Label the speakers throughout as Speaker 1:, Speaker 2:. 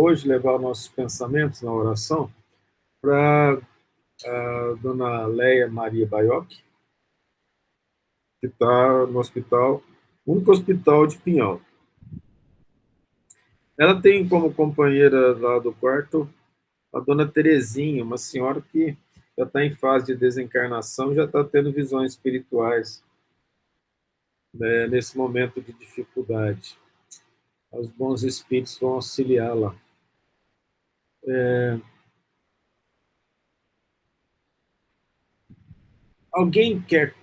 Speaker 1: hoje levar nossos pensamentos na oração para a dona Leia Maria Baiocchi, que está no hospital, único hospital de Pinhal. Ela tem como companheira lá do quarto a dona Terezinha, uma senhora que já está em fase de desencarnação, já está tendo visões espirituais, né, nesse momento de dificuldade. Os bons espíritos vão auxiliá-la. Alguém quer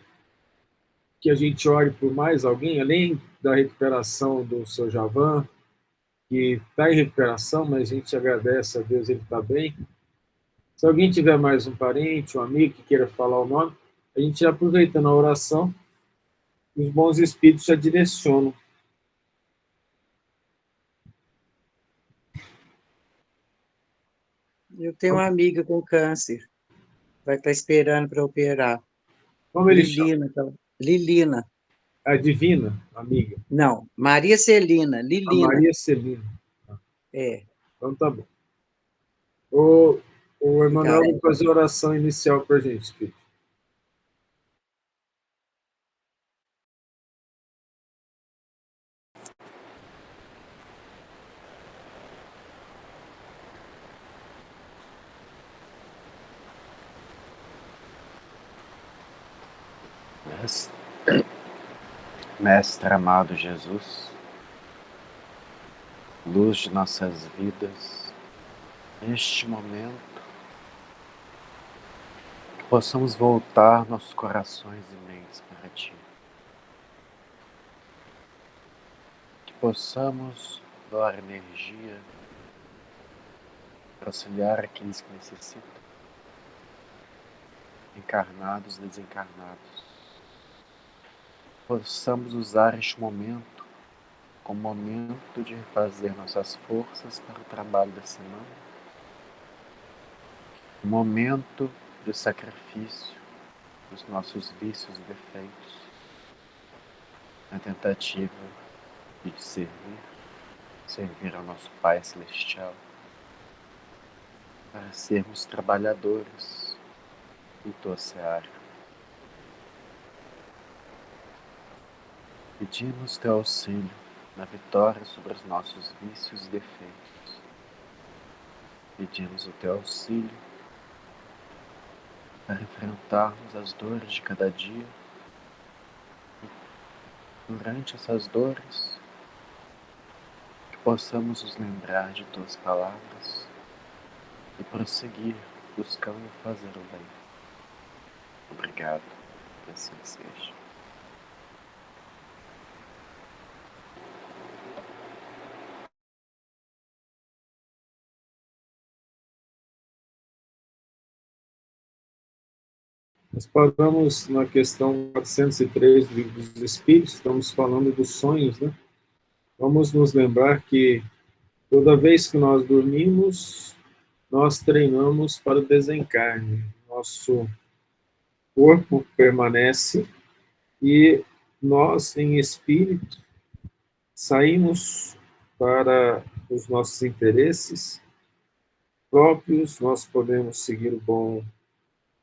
Speaker 1: que a gente ore por mais alguém, além da recuperação do seu Javan, que está em recuperação, mas a gente agradece a Deus, ele está bem. Se alguém tiver mais um parente, um amigo que queira falar o nome, a gente já aproveita na oração, os bons espíritos já direcionam.
Speaker 2: Eu tenho uma amiga com câncer, vai estar esperando para operar.
Speaker 1: Como ele chama?
Speaker 2: Lilina. Lilina.
Speaker 1: A Divina, amiga.
Speaker 2: Não, Maria Celina,
Speaker 1: A
Speaker 2: Lilina.
Speaker 1: Maria Celina.
Speaker 2: É.
Speaker 1: Então tá bom. O Emanuel
Speaker 2: Obrigada.
Speaker 1: vai fazer a oração inicial para a gente, Espírito.
Speaker 3: Mestre amado Jesus, luz de nossas vidas, neste momento, que possamos voltar nossos corações e mentes para Ti. Que possamos doar energia para auxiliar aqueles que necessitam, encarnados e desencarnados. Possamos usar este momento como momento de refazer nossas forças para o trabalho da semana, um momento de sacrifício dos nossos vícios e defeitos, na tentativa de servir ao nosso Pai Celestial, para sermos trabalhadores em tua seara. Pedimos teu auxílio na vitória sobre os nossos vícios e defeitos. Pedimos o teu auxílio para enfrentarmos as dores de cada dia. E durante essas dores, que possamos nos lembrar de tuas palavras e prosseguir buscando fazer o bem. Obrigado, que assim seja.
Speaker 1: Nós paramos na questão 403 do Livro dos Espíritos, estamos falando dos sonhos, né? Vamos nos lembrar que toda vez que nós dormimos, nós treinamos para o desencarne. Nosso corpo permanece e nós, em espírito, saímos para os nossos interesses próprios, nós podemos seguir o bom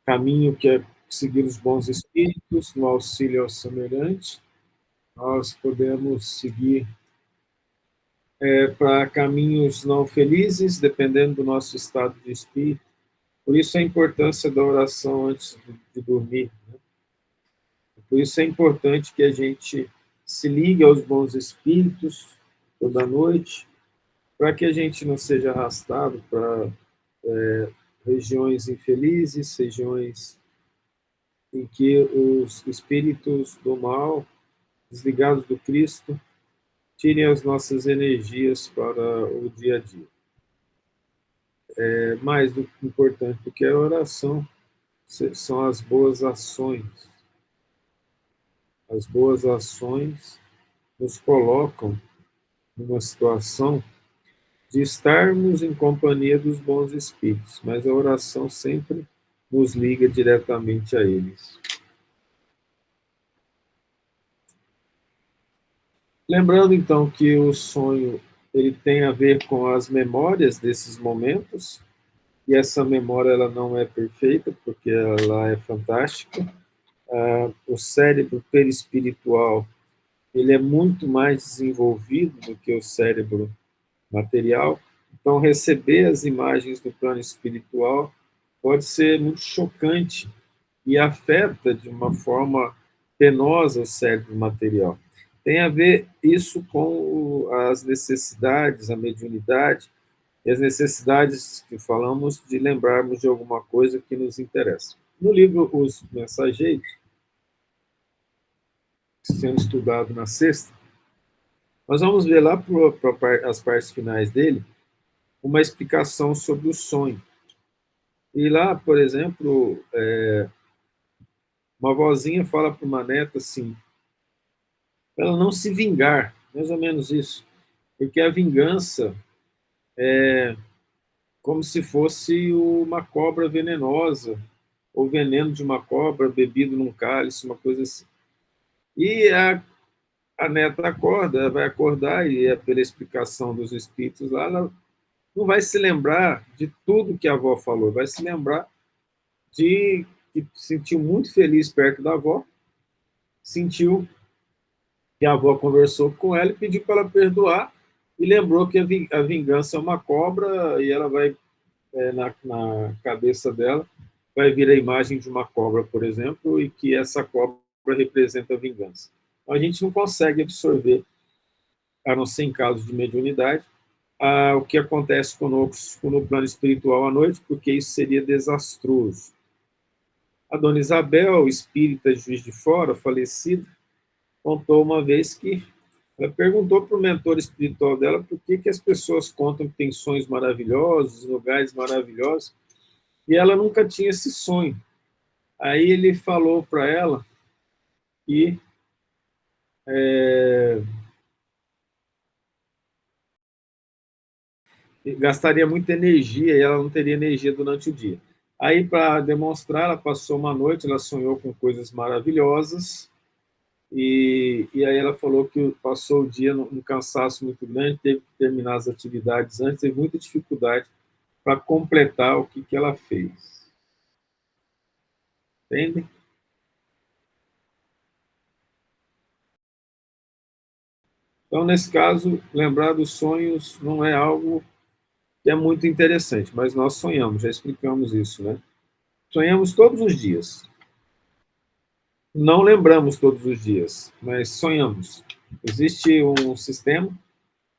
Speaker 1: caminho, que é seguir os bons espíritos, no auxílio ao semelhante, nós podemos seguir para caminhos não felizes, dependendo do nosso estado de espírito. Por isso a importância da oração antes de dormir, né? Por isso é importante que a gente se ligue aos bons espíritos toda noite, para que a gente não seja arrastado para regiões infelizes, regiões em que os espíritos do mal, desligados do Cristo, tirem as nossas energias para o dia a dia. Mais do importante do que a oração são as boas ações. As boas ações nos colocam numa situação de estarmos em companhia dos bons espíritos, mas a oração sempre nos liga diretamente a eles. Lembrando, então, que o sonho ele tem a ver com as memórias desses momentos, e essa memória ela não é perfeita, porque ela é fantástica. O cérebro perispiritual, ele é muito mais desenvolvido do que o cérebro material. Então, receber as imagens do plano espiritual pode ser muito chocante e afeta de uma forma penosa o cérebro material. Tem a ver isso com as necessidades, a mediunidade, e as necessidades que falamos de lembrarmos de alguma coisa que nos interessa. No livro Os Mensageiros, sendo estudado na sexta, nós vamos ver lá para as partes finais dele uma explicação sobre o sonho. E lá, por exemplo, uma vozinha fala para uma neta assim, ela não se vingar, mais ou menos isso, porque a vingança é como se fosse uma cobra venenosa, ou veneno de uma cobra bebido num cálice, uma coisa assim. E a neta acorda, ela vai acordar, e é pela explicação dos espíritos lá, ela não vai se lembrar de tudo que a avó falou, vai se lembrar de que se sentiu muito feliz perto da avó, sentiu que a avó conversou com ela e pediu para ela perdoar, e lembrou que a vingança é uma cobra, e ela vai, na cabeça dela, vai vir a imagem de uma cobra, por exemplo, e que essa cobra representa a vingança. Então, a gente não consegue absorver, a não ser em casos de mediunidade, o que acontece conosco no plano espiritual à noite, porque isso seria desastroso. A dona Isabel, espírita de Juiz de Fora, falecida, contou uma vez que ela perguntou para o mentor espiritual dela por que as pessoas contam que tem sonhos maravilhosos, lugares maravilhosos, e ela nunca tinha esse sonho. Aí ele falou para ela que gastaria muita energia e ela não teria energia durante o dia. Aí, para demonstrar, ela passou uma noite, ela sonhou com coisas maravilhosas, e aí ela falou que passou o dia num cansaço muito grande, teve que terminar as atividades antes, teve muita dificuldade para completar o que ela fez. Entende? Então, nesse caso, lembrar dos sonhos não é algo que é muito interessante, mas nós sonhamos, já explicamos isso, né? Sonhamos todos os dias. Não lembramos todos os dias, mas sonhamos. Existe um sistema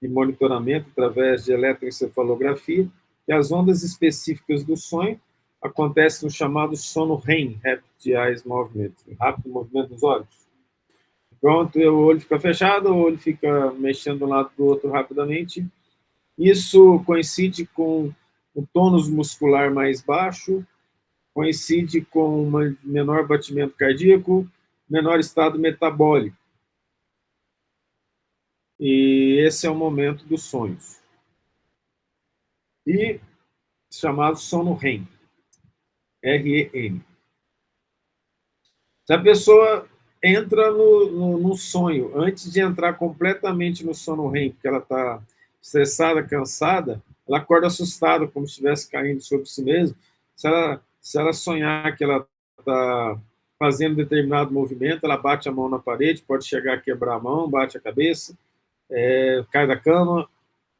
Speaker 1: de monitoramento através de eletroencefalografia, e as ondas específicas do sonho acontecem no chamado sono REM, Rapid Eye Movement, rápido movimento dos olhos. Pronto, o olho fica fechado, o olho fica mexendo de um lado para o outro rapidamente. Isso coincide com o tônus muscular mais baixo, coincide com um menor batimento cardíaco, menor estado metabólico. E esse é o momento dos sonhos. E chamado sono REM, R-E-M. Se a pessoa entra no sonho, antes de entrar completamente no sono REM, porque ela está estressada, cansada, ela acorda assustada, como se estivesse caindo sobre si mesma. Se ela sonhar que ela está fazendo determinado movimento, ela bate a mão na parede, pode chegar a quebrar a mão, bate a cabeça, cai da cama.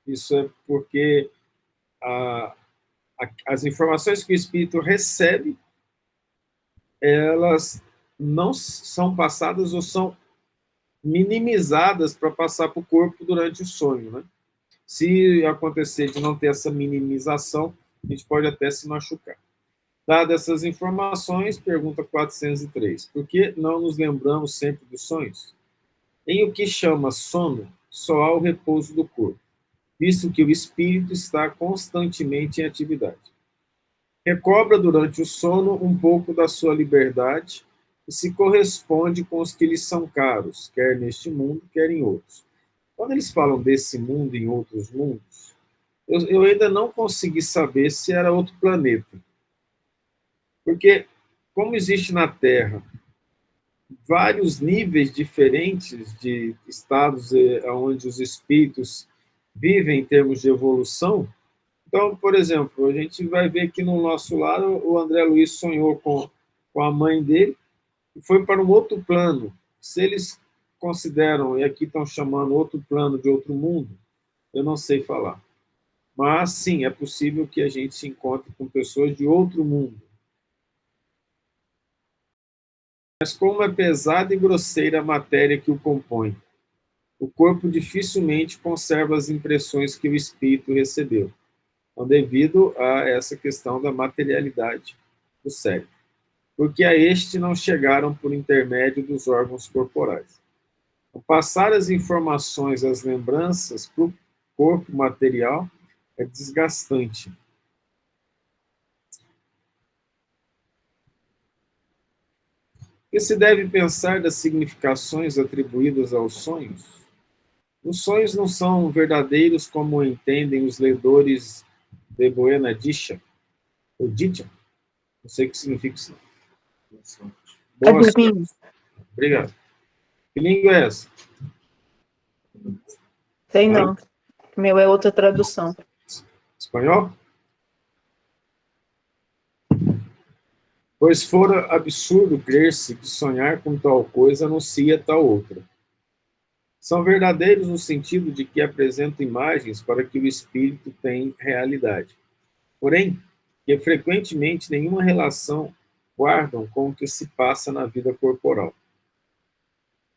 Speaker 1: Isso é porque as informações que o espírito recebe, elas não são passadas ou são minimizadas para passar para o corpo durante o sonho, né? Se acontecer de não ter essa minimização, a gente pode até se machucar. Dadas essas informações, pergunta 403. Por que não nos lembramos sempre dos sonhos? Em o que chama sono, só há o repouso do corpo, visto que o espírito está constantemente em atividade. Recobra durante o sono um pouco da sua liberdade e se corresponde com os que lhes são caros, quer neste mundo, quer em outros. Quando eles falam desse mundo em outros mundos, eu ainda não consegui saber se era outro planeta. Porque, como existe na Terra vários níveis diferentes de estados onde os espíritos vivem em termos de evolução. Então, por exemplo, a gente vai ver que no nosso lado o André Luiz sonhou com a mãe dele e foi para um outro plano. Se eles consideram, e aqui estão chamando outro plano de outro mundo, eu não sei falar. Mas, sim, é possível que a gente se encontre com pessoas de outro mundo. Mas como é pesada e grosseira a matéria que o compõe, o corpo dificilmente conserva as impressões que o espírito recebeu, então, devido a essa questão da materialidade do cérebro, porque a este não chegaram por intermédio dos órgãos corporais. Então, passar as informações, as lembranças para o corpo material é desgastante. O que se deve pensar das significações atribuídas aos sonhos? Os sonhos não são verdadeiros como entendem os ledores de Buena Dicha, ou Dicha, não sei o que significa isso. Boa sorte. Obrigado. Que língua é essa?
Speaker 4: Sei não. Meu é outra tradução.
Speaker 1: Espanhol? Pois fora absurdo crer-se que sonhar com tal coisa anuncia tal outra. São verdadeiros no sentido de que apresentam imagens para que o espírito tenha realidade. Porém, que frequentemente nenhuma relação guardam com o que se passa na vida corporal.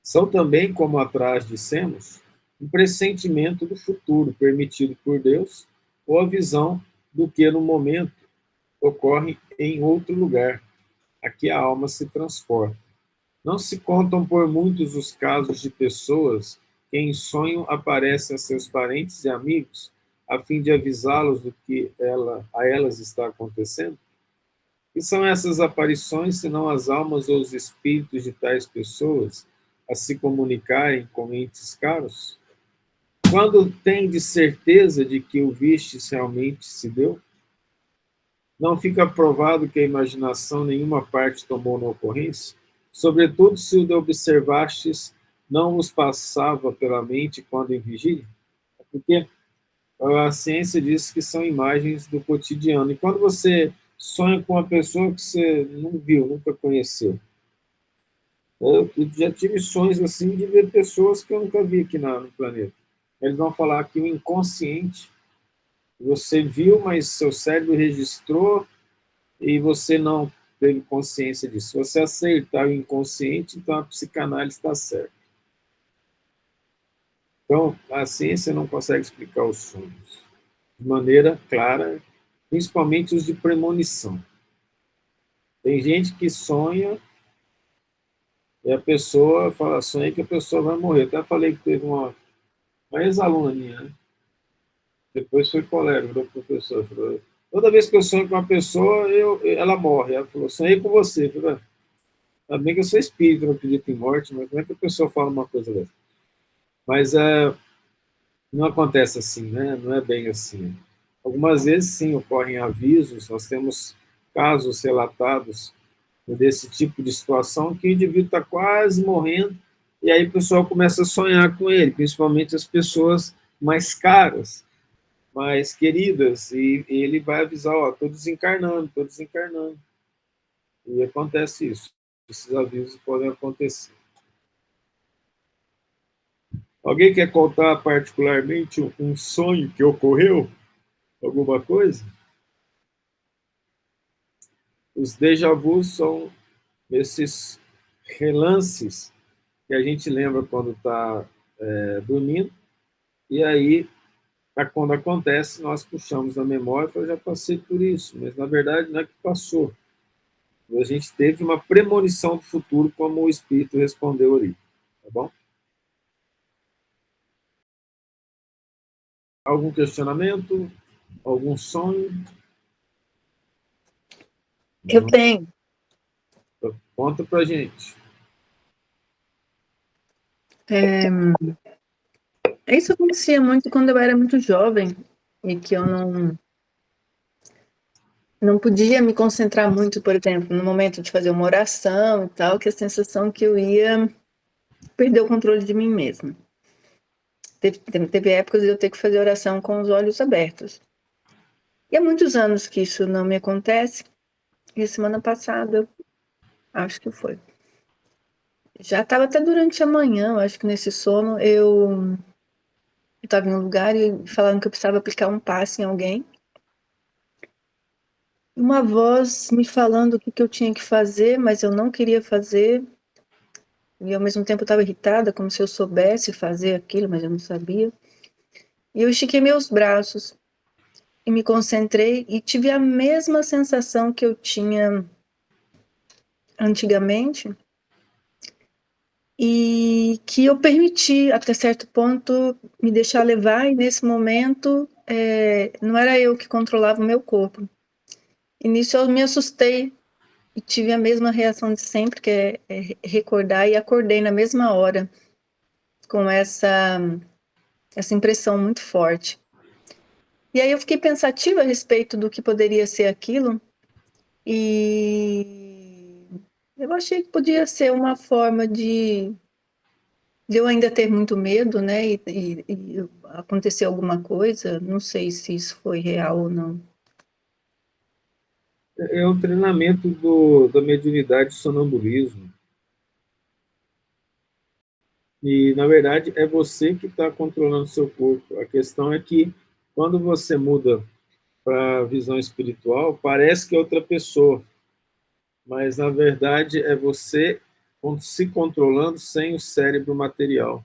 Speaker 1: São também, como atrás dissemos, um pressentimento do futuro permitido por Deus ou a visão do que no momento ocorre em outro lugar, a que a alma se transporta. Não se contam por muitos os casos de pessoas que em sonho aparecem a seus parentes e amigos a fim de avisá-los do que a elas está acontecendo? E são essas aparições, senão as almas ou os espíritos de tais pessoas a se comunicarem com entes caros? Quando tem de certeza de que o vistes realmente se deu? Não fica provado que a imaginação nenhuma parte tomou na ocorrência? Sobretudo se o de observastes não vos passava pela mente quando em vigília? Porque a ciência diz que são imagens do cotidiano. E quando você sonha com uma pessoa que você não viu, nunca conheceu. Eu já tive sonhos assim de ver pessoas que eu nunca vi aqui no planeta. Eles vão falar que o inconsciente, você viu, mas seu cérebro registrou e você não teve consciência disso. Se você acertar o inconsciente, então a psicanálise está certa. Então, a ciência não consegue explicar os sonhos de maneira clara, principalmente os de premonição. Tem gente que sonha e a pessoa fala, sonha que a pessoa vai morrer. Até falei que teve uma ex-aluna minha, né? Depois foi colega, virou professor. Falou, toda vez que eu sonho com uma pessoa, ela morre. Ela falou, sonhei com você. Eu falei, ainda bem que eu sou espírita, não acredito em morte, mas como é que a pessoa fala uma coisa dessa? Mas não acontece assim, né? Não é bem assim. Algumas vezes, sim, ocorrem avisos. Nós temos casos relatados desse tipo de situação que o indivíduo está quase morrendo e aí o pessoal começa a sonhar com ele, principalmente as pessoas mais caras, mais queridas, e ele vai avisar, ó, estou desencarnando. E acontece isso. Esses avisos podem acontecer. Alguém quer contar particularmente um sonho que ocorreu? Alguma coisa? Os déjà vus são esses relances que a gente lembra quando está dormindo, e aí, quando acontece, nós puxamos na memória e falamos, já passei por isso, mas na verdade não é que passou. A gente teve uma premonição do futuro, como o Espírito respondeu ali. Tá bom? Algum questionamento? Algum sonho?
Speaker 4: Eu tenho.
Speaker 1: Conta pra gente.
Speaker 4: Isso acontecia muito quando eu era muito jovem e que eu não podia me concentrar muito, por exemplo, no momento de fazer uma oração e tal, que a sensação que eu ia perder o controle de mim mesma. teve épocas de eu ter que fazer oração com os olhos abertos. E há muitos anos que isso não me acontece. E semana passada, acho que foi. Já estava até durante a manhã, acho que nesse sono, eu estava em um lugar e falando que eu precisava aplicar um passe em alguém. Uma voz me falando o que eu tinha que fazer, mas eu não queria fazer. E ao mesmo tempo eu estava irritada, como se eu soubesse fazer aquilo, mas eu não sabia. E eu estiquei meus braços e me concentrei e tive a mesma sensação que eu tinha antigamente e que eu permiti, até certo ponto, me deixar levar, e nesse momento não era eu que controlava o meu corpo. E nisso eu me assustei e tive a mesma reação de sempre, que é recordar, e acordei na mesma hora com essa impressão muito forte. E aí eu fiquei pensativa a respeito do que poderia ser aquilo, e eu achei que podia ser uma forma de eu ainda ter muito medo, né, e acontecer alguma coisa, não sei se isso foi real ou não.
Speaker 1: É o treinamento da mediunidade e sonambulismo. E, na verdade, é você que está controlando o seu corpo. A questão é que, quando você muda para a visão espiritual, parece que é outra pessoa. Mas, na verdade, é você se controlando sem o cérebro material.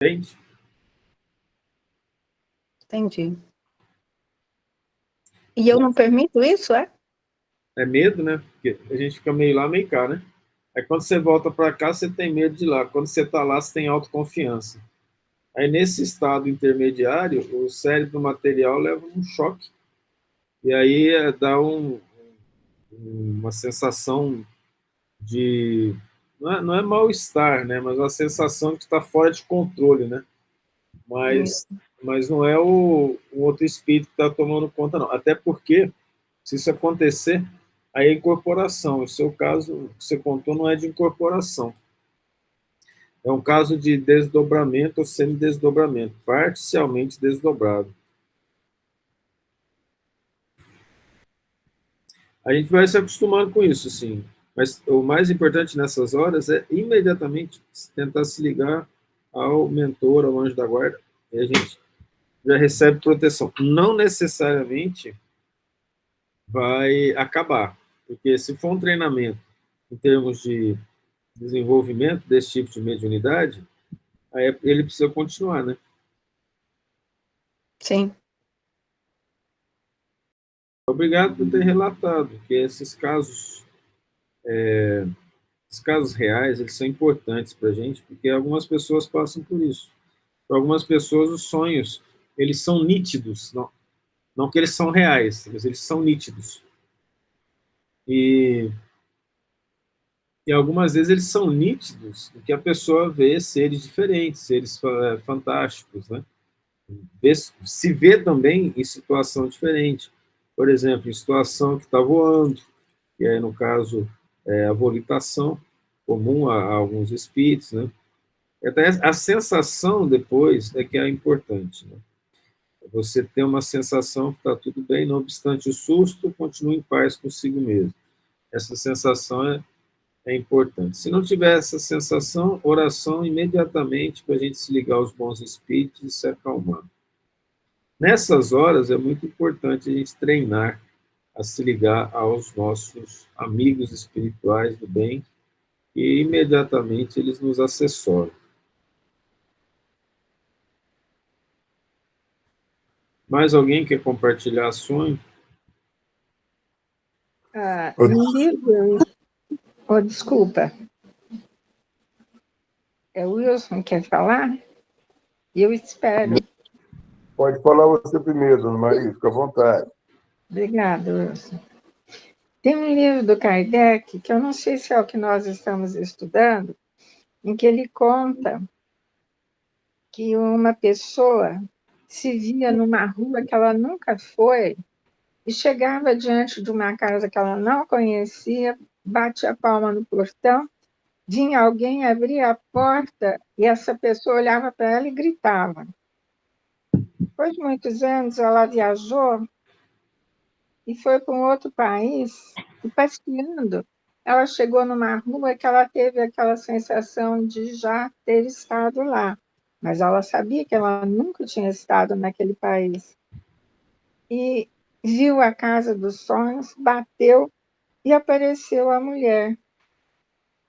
Speaker 1: Entende?
Speaker 4: Entendi. E eu não permito isso, é?
Speaker 1: É medo, né? Porque a gente fica meio lá, meio cá, né? Aí quando você volta para cá, você tem medo de lá. Quando você está lá, você tem autoconfiança. Aí nesse estado intermediário, o cérebro material leva um choque. E aí dá uma sensação de... Não é mal-estar, né? Mas uma sensação de estar fora de controle, né?
Speaker 4: Isso.
Speaker 1: Mas não é o outro espírito que está tomando conta, não. Até porque, se isso acontecer, aí é incorporação. O seu caso, que você contou, não é de incorporação. É um caso de desdobramento ou semidesdobramento, parcialmente desdobrado. A gente vai se acostumando com isso, sim. Mas o mais importante nessas horas é imediatamente tentar se ligar ao mentor, ao anjo da guarda, e a gente já recebe proteção. Não necessariamente vai acabar, porque se for um treinamento em termos de desenvolvimento desse tipo de mediunidade, aí ele precisa continuar, né?
Speaker 4: Sim.
Speaker 1: Obrigado por ter relatado, que esses casos reais, eles são importantes para a gente, porque algumas pessoas passam por isso. Para algumas pessoas, os sonhos, eles são nítidos, não que eles são reais, mas eles são nítidos. E algumas vezes eles são nítidos, porque a pessoa vê seres diferentes, seres fantásticos, né? Se vê também em situação diferente. Por exemplo, em situação que está voando, que é, no caso, a volitação, comum a alguns espíritos, né? Até a sensação depois é que é importante, né? Você tem uma sensação que está tudo bem, não obstante o susto, continue em paz consigo mesmo. Essa sensação é importante. Se não tiver essa sensação, oração imediatamente para a gente se ligar aos bons espíritos e se acalmar. Nessas horas é muito importante a gente treinar a se ligar aos nossos amigos espirituais do bem e imediatamente eles nos assessoram. Mais alguém quer compartilhar sonho?
Speaker 5: No livro... Oh, desculpa. É o Wilson que quer falar? E eu espero.
Speaker 6: Pode falar você primeiro, dona Maria, fica à vontade.
Speaker 5: Obrigada, Wilson. Tem um livro do Kardec, que eu não sei se é o que nós estamos estudando, em que ele conta que uma pessoa se via numa rua que ela nunca foi e chegava diante de uma casa que ela não conhecia, batia a palma no portão vinha alguém, abria a porta e essa pessoa olhava para ela e gritava. Depois de muitos anos, ela viajou e foi para um outro país, e passeando, ela chegou numa rua que ela teve aquela sensação de já ter estado lá, mas ela sabia que ela nunca tinha estado naquele país. E viu a casa dos sonhos, bateu e apareceu a mulher.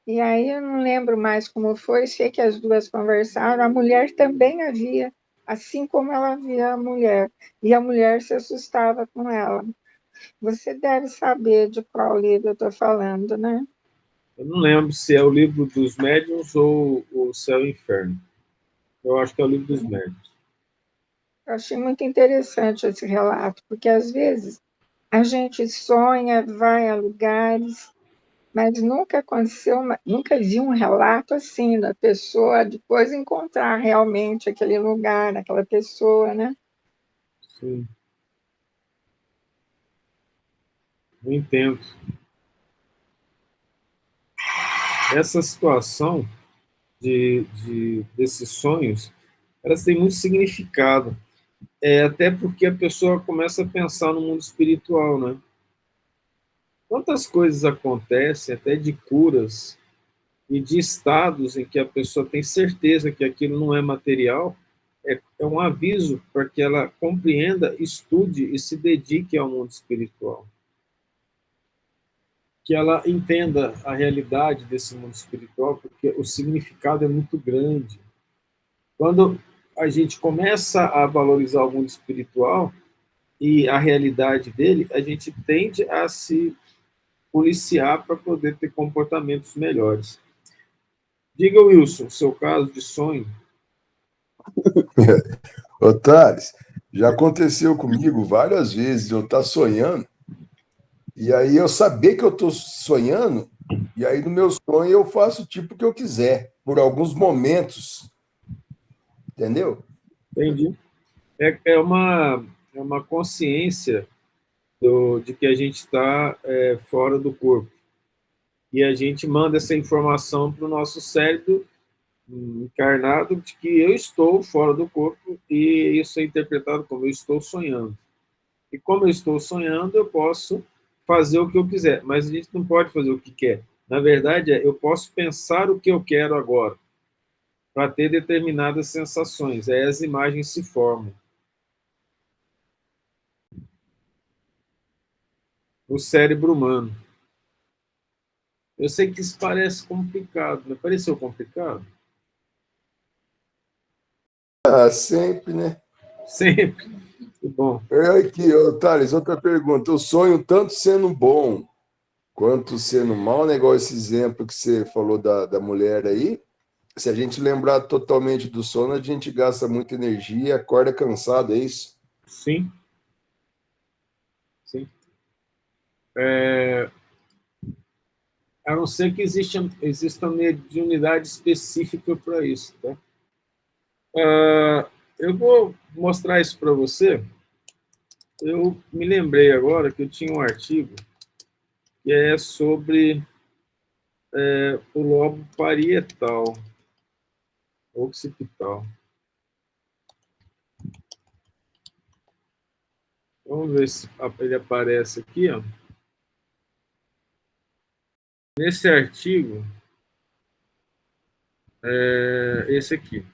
Speaker 5: E aí eu não lembro mais como foi, sei que as duas conversaram, a mulher também havia, assim como ela via a mulher, e a mulher se assustava com ela. Você deve saber de qual livro eu estou falando, né?
Speaker 1: Eu não lembro se é o livro dos médiuns ou o Céu e Inferno. Eu acho que é o livro dos médiuns.
Speaker 5: Eu achei muito interessante esse relato, porque às vezes a gente sonha, vai a lugares, mas nunca aconteceu, nunca vi um relato assim da pessoa depois encontrar realmente aquele lugar, aquela pessoa, né?
Speaker 1: Sim. Eu entendo. Essa situação desses sonhos, elas têm muito significado. Até porque a pessoa começa a pensar no mundo espiritual, né? Quantas coisas acontecem, até de curas, e de estados em que a pessoa tem certeza que aquilo não é material, é um aviso para que ela compreenda, estude e se dedique ao mundo espiritual. Que ela entenda a realidade desse mundo espiritual, porque o significado é muito grande. Quando a gente começa a valorizar o mundo espiritual e a realidade dele, a gente tende a se policiar para poder ter comportamentos melhores. Diga, Wilson, seu caso de sonho.
Speaker 6: Ô, Thales, já aconteceu comigo várias vezes eu estar sonhando, e aí eu saber que eu estou sonhando, e aí no meu sonho eu faço o tipo que eu quiser, por alguns momentos, entendeu?
Speaker 1: Entendi. É uma consciência de que a gente está fora do corpo. E a gente manda essa informação para o nosso cérebro encarnado de que eu estou fora do corpo e isso é interpretado como eu estou sonhando. E como eu estou sonhando, eu posso fazer o que eu quiser, mas a gente não pode fazer o que quer. Na verdade, eu posso pensar o que eu quero agora para ter determinadas sensações. Aí as imagens se formam. No cérebro humano. Eu sei que isso parece complicado, não pareceu complicado?
Speaker 6: Ah, sempre, né?
Speaker 1: Sempre. Que bom.
Speaker 6: Aqui, ô, Thales, outra pergunta. Eu sonho tanto sendo bom quanto sendo mal, né? Igual esse exemplo que você falou da mulher aí. Se a gente lembrar totalmente do sono, a gente gasta muita energia e acorda cansado, é isso?
Speaker 1: Sim. Sim. A não ser que exista mediunidade específica para isso. Tá? Eu vou mostrar isso para você. Eu me lembrei agora que eu tinha um artigo que é sobre o lobo parietal, occipital. Vamos ver se ele aparece aqui. Ó. Nesse artigo, esse aqui.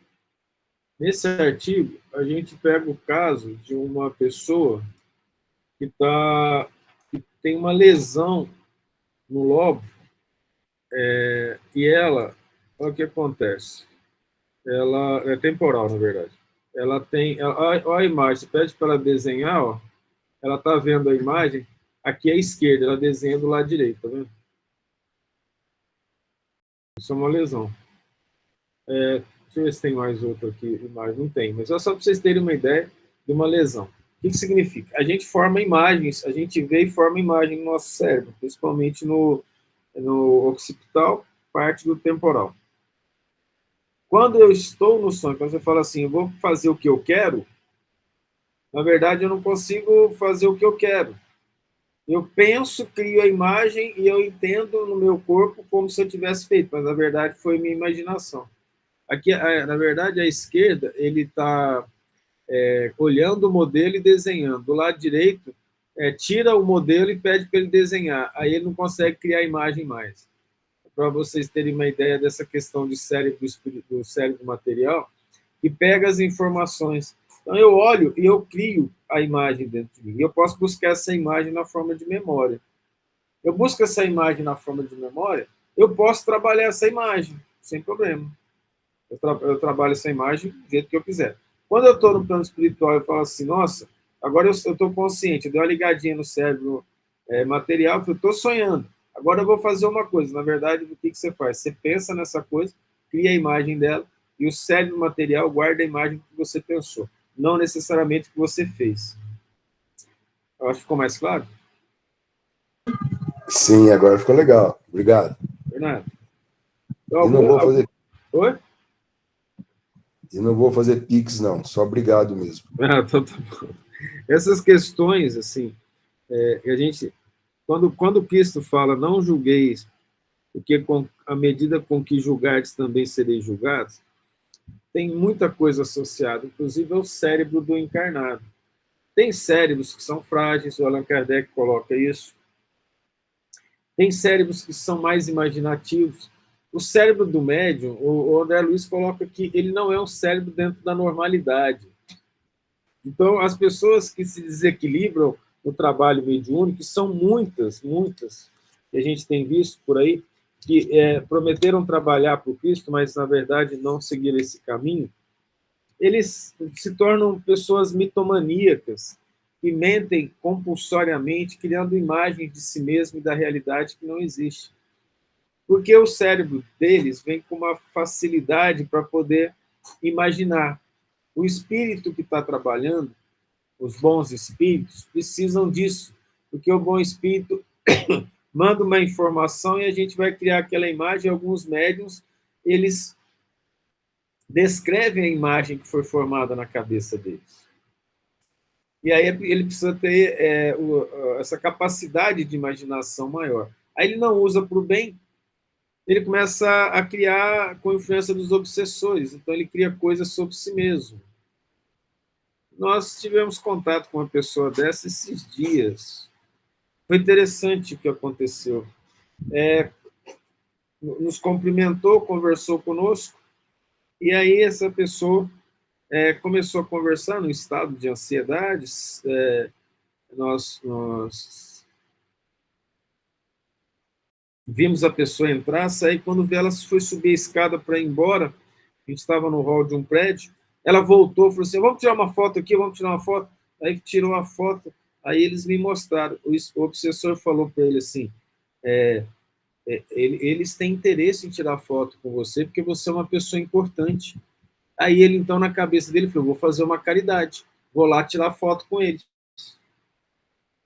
Speaker 1: Nesse artigo, a gente pega o caso de uma pessoa que tem uma lesão no lobo e ela, olha o que acontece. Ela é temporal, na verdade. Olha a imagem, você pede para ela desenhar, ó, ela está vendo a imagem, aqui à esquerda, ela desenha do lado direito, tá vendo? Isso é uma lesão. Deixa eu ver se tem mais outra aqui, imagem. Não tem, mas é só para vocês terem uma ideia de uma lesão. O que significa? A gente forma imagens, a gente vê e forma imagem no nosso cérebro, principalmente no occipital, parte do temporal. Quando eu estou no sonho, quando você fala assim, eu vou fazer o que eu quero, na verdade eu não consigo fazer o que eu quero. Eu penso, crio a imagem e eu entendo no meu corpo como se eu tivesse feito, mas na verdade foi minha imaginação. Aqui, na verdade, à esquerda, ele está olhando o modelo e desenhando. Do lado direito, tira o modelo e pede para ele desenhar. Aí ele não consegue criar a imagem mais. Para vocês terem uma ideia dessa questão de cérebro, do cérebro material, que pega as informações. Então, eu olho e eu crio a imagem dentro de mim. E eu posso buscar essa imagem na forma de memória. Eu busco essa imagem na forma de memória, eu posso trabalhar essa imagem, sem problema. Eu trabalho essa imagem do jeito que eu quiser. Quando eu estou no plano espiritual, eu falo assim, nossa, agora eu estou consciente, eu dei uma ligadinha no cérebro material, eu estou sonhando. Agora eu vou fazer uma coisa. Na verdade, o que você faz? Você pensa nessa coisa, cria a imagem dela, e o cérebro material guarda a imagem que você pensou, não necessariamente que você fez. Eu acho que ficou mais claro?
Speaker 6: Sim, agora ficou legal. Obrigado.
Speaker 1: Bernardo?
Speaker 6: E não vou fazer,
Speaker 1: Oi?
Speaker 6: e não vou fazer pix, não. Só obrigado mesmo.
Speaker 1: Então tá bom. Essas questões, assim, a gente, quando Cristo fala, não julgueis, porque à medida com que julgardes também sereis julgados, tem muita coisa associada, inclusive ao cérebro do encarnado. Tem cérebros que são frágeis, o Allan Kardec coloca isso. Tem cérebros que são mais imaginativos. O cérebro do médium, o André Luiz coloca que ele não é um cérebro dentro da normalidade. Então, as pessoas que se desequilibram no trabalho mediúnico, são muitas, que a gente tem visto por aí, que prometeram trabalhar para o Cristo, mas, na verdade, não seguiram esse caminho, eles se tornam pessoas mitomaníacas, que mentem compulsoriamente, criando imagens de si mesmo e da realidade que não existe. Porque o cérebro deles vem com uma facilidade para poder imaginar. O espírito que está trabalhando, os bons espíritos, precisam disso, porque o bom espírito manda uma informação e a gente vai criar aquela imagem. Alguns médiuns, eles descrevem a imagem que foi formada na cabeça deles. E aí ele precisa ter essa capacidade de imaginação maior. Aí ele não usa para o bem, ele começa a criar com a influência dos obsessores, então ele cria coisas sobre si mesmo. Nós tivemos contato com uma pessoa dessa esses dias. Foi interessante o que aconteceu. Nos cumprimentou, conversou conosco, e aí essa pessoa começou a conversar no estado de ansiedade. Nós vimos a pessoa entrar, sair, quando vê, ela foi subir a escada para ir embora, a gente estava no hall de um prédio, ela voltou, falou assim, vamos tirar uma foto aqui, vamos tirar uma foto. Aí tirou a foto, aí eles me mostraram. O obsessor falou para ele assim, eles têm interesse em tirar foto com você, porque você é uma pessoa importante. Aí ele, então, na cabeça dele, falou, vou fazer uma caridade, vou lá tirar foto com eles.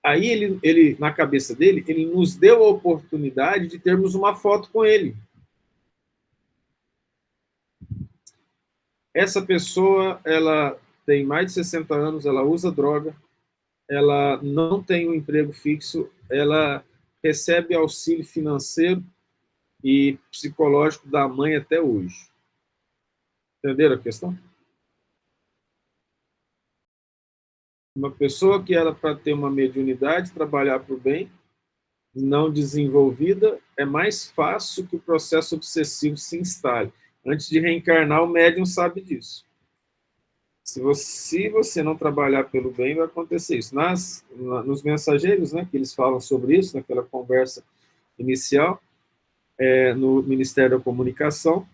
Speaker 1: Aí ele, na cabeça dele, ele nos deu a oportunidade de termos uma foto com ele. Essa pessoa, ela tem mais de 60 anos, ela usa droga, ela não tem um emprego fixo, ela recebe auxílio financeiro e psicológico da mãe até hoje. Entenderam a questão? Uma pessoa que era para ter uma mediunidade, trabalhar para o bem, não desenvolvida, é mais fácil que o processo obsessivo se instale. Antes de reencarnar, o médium sabe disso. Se você não trabalhar pelo bem, vai acontecer isso. Nos mensageiros, né, que eles falam sobre isso, naquela conversa inicial, no Ministério da Comunicação,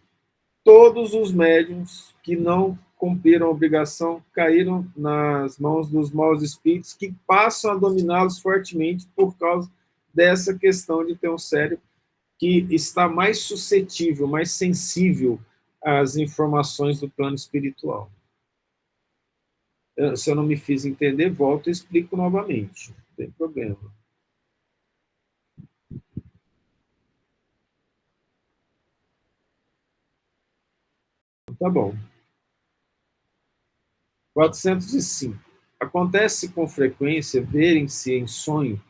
Speaker 1: todos os médiuns que não cumpriram a obrigação caíram nas mãos dos maus espíritos, que passam a dominá-los fortemente por causa dessa questão de ter um cérebro que está mais suscetível, mais sensível às informações do plano espiritual. Se eu não me fiz entender, volto e explico novamente. Não tem problema. Tá bom. 405. Acontece com frequência verem-se em sonho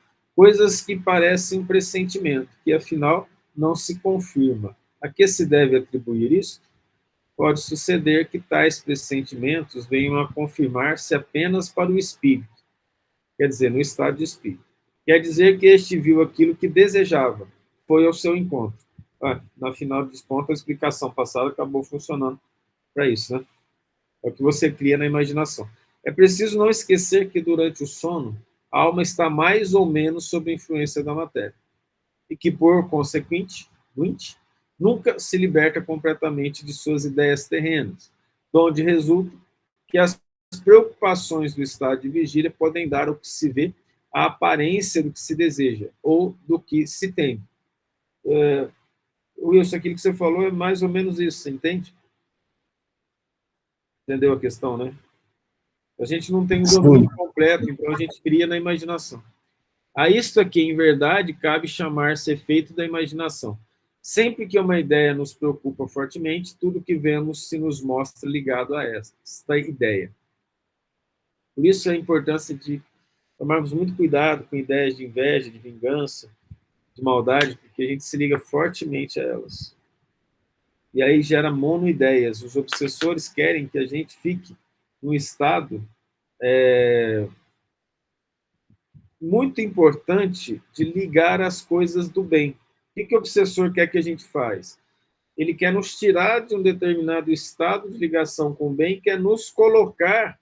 Speaker 1: coisas que parecem pressentimento, que afinal não se confirma. A que se deve atribuir isso? Pode suceder que tais pressentimentos venham a confirmar-se apenas para o espírito, quer dizer, no estado de espírito. Quer dizer que este viu aquilo que desejava, foi ao seu encontro. Na final dos contos, a explicação passada acabou funcionando para isso, né? É o que você cria na imaginação. É preciso não esquecer que durante o sono, a alma está mais ou menos sob a influência da matéria, e que, por consequente, nunca se liberta completamente de suas ideias terrenas, de onde resulta que as preocupações do estado de vigília podem dar ao que se vê a aparência do que se deseja, ou do que se tem. Wilson, aquilo que você falou é mais ou menos isso, você entende? Entendeu a questão, né? A gente não tem um domínio completo, então a gente cria na imaginação. A isto aqui, em verdade, cabe chamar-se efeito da imaginação. Sempre que uma ideia nos preocupa fortemente, tudo que vemos se nos mostra ligado a esta ideia. Por isso a importância de tomarmos muito cuidado com ideias de inveja, de vingança, de maldade, porque a gente se liga fortemente a elas. E aí gera monoideias. Os obsessores querem que a gente fique num estado muito importante de ligar as coisas do bem. O que o obsessor quer que a gente faz? Ele quer nos tirar de um determinado estado de ligação com o bem, quer nos colocar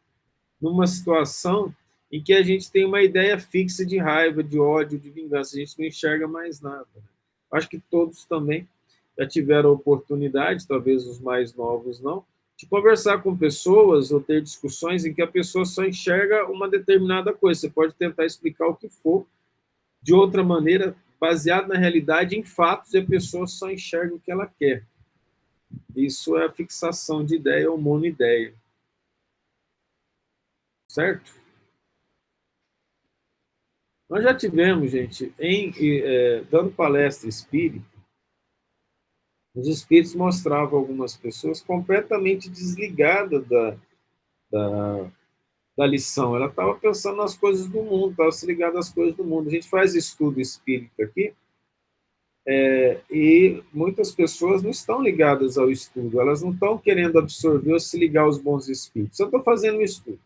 Speaker 1: numa situação em que a gente tem uma ideia fixa de raiva, de ódio, de vingança. A gente não enxerga mais nada. Acho que todos também já tiveram a oportunidade, talvez os mais novos não, de conversar com pessoas ou ter discussões em que a pessoa só enxerga uma determinada coisa. Você pode tentar explicar o que for de outra maneira, baseado na realidade, em fatos, e a pessoa só enxerga o que ela quer. Isso é a fixação de ideia ou monoideia. Certo? Nós já tivemos, gente, dando palestra espírita, os espíritos mostravam algumas pessoas completamente desligadas da lição. Ela estava pensando nas coisas do mundo, estava se ligada às coisas do mundo. A gente faz estudo espírita aqui, e muitas pessoas não estão ligadas ao estudo, elas não estão querendo absorver ou se ligar aos bons espíritos. Eu estou fazendo um estudo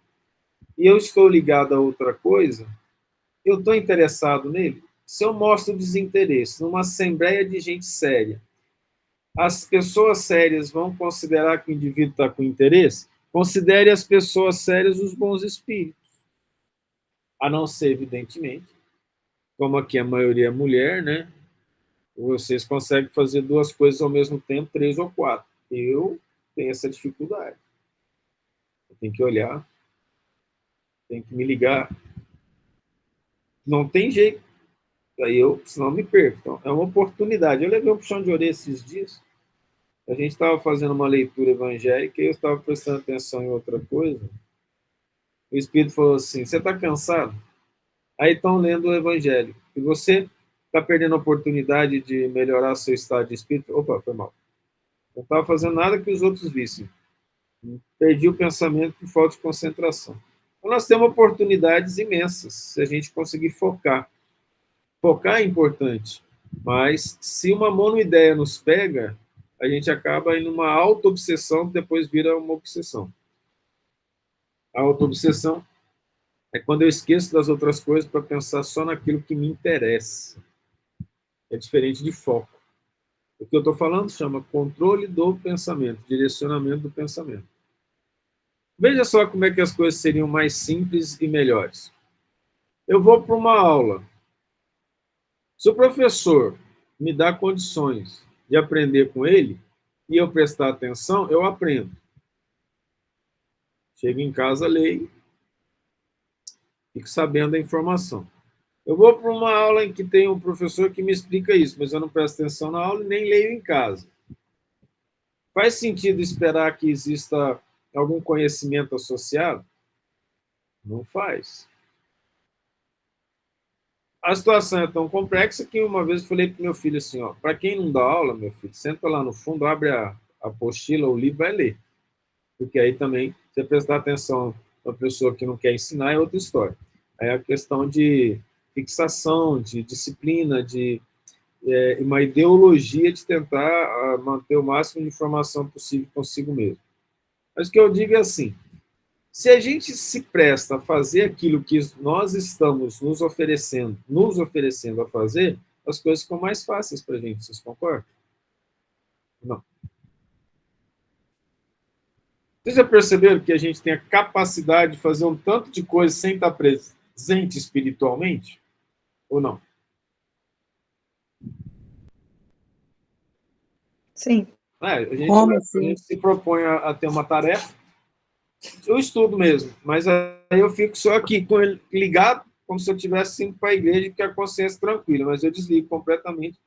Speaker 1: e eu estou ligado a outra coisa, eu estou interessado nele. Se eu mostro desinteresse numa assembleia de gente séria, as pessoas sérias vão considerar que o indivíduo está com interesse? Considere as pessoas sérias os bons espíritos. A não ser, evidentemente, como aqui a maioria é mulher, né? Vocês conseguem fazer duas coisas ao mesmo tempo, 3 ou 4. Eu tenho essa dificuldade. Eu tenho que olhar, tenho que me ligar. Não tem jeito. Aí senão eu me perco. Então, é uma oportunidade. Eu levei um puxão de orelha esses dias. A gente estava fazendo uma leitura evangélica e eu estava prestando atenção em outra coisa. O Espírito falou assim, você está cansado? Aí estão lendo o Evangelho. E você está perdendo a oportunidade de melhorar seu estado de espírito? Opa, foi mal. Não estava fazendo nada que os outros vissem. Perdi o pensamento por falta de concentração. Então, nós temos oportunidades imensas se a gente conseguir focar. Focar é importante, mas se uma monoideia nos pega, a gente acaba em uma auto-obsessão que depois vira uma obsessão. A auto-obsessão é quando eu esqueço das outras coisas para pensar só naquilo que me interessa. É diferente de foco. O que eu estou falando chama controle do pensamento, direcionamento do pensamento. Veja só como é que as coisas seriam mais simples e melhores. Eu vou para uma aula. Se o professor me dá condições de aprender com ele e eu prestar atenção, eu aprendo. Chego em casa, leio, fico sabendo da informação. Eu vou para uma aula em que tem um professor que me explica isso, mas eu não presto atenção na aula e nem leio em casa. Faz sentido esperar que exista algum conhecimento associado? Não faz. A situação é tão complexa que uma vez eu falei para o meu filho assim, para quem não dá aula, meu filho, senta lá no fundo, abre a apostila, o livro, vai ler. Porque aí também, se você prestar atenção na pessoa que não quer ensinar, é outra história. Aí é a questão de fixação, de disciplina, de uma ideologia de tentar manter o máximo de informação possível consigo mesmo. Mas o que eu digo é assim, se a gente se presta a fazer aquilo que nós estamos nos oferecendo a fazer, as coisas ficam mais fáceis para a gente, vocês concordam? Não. Vocês já perceberam que a gente tem a capacidade de fazer um tanto de coisa sem estar presente espiritualmente? Ou não?
Speaker 4: Sim.
Speaker 2: Como
Speaker 1: A
Speaker 2: assim?
Speaker 1: gente se propõe a ter uma tarefa, eu estudo mesmo, mas aí eu fico só aqui com ele ligado, como se eu tivesse indo para a igreja, com a consciência tranquila, mas eu desligo completamente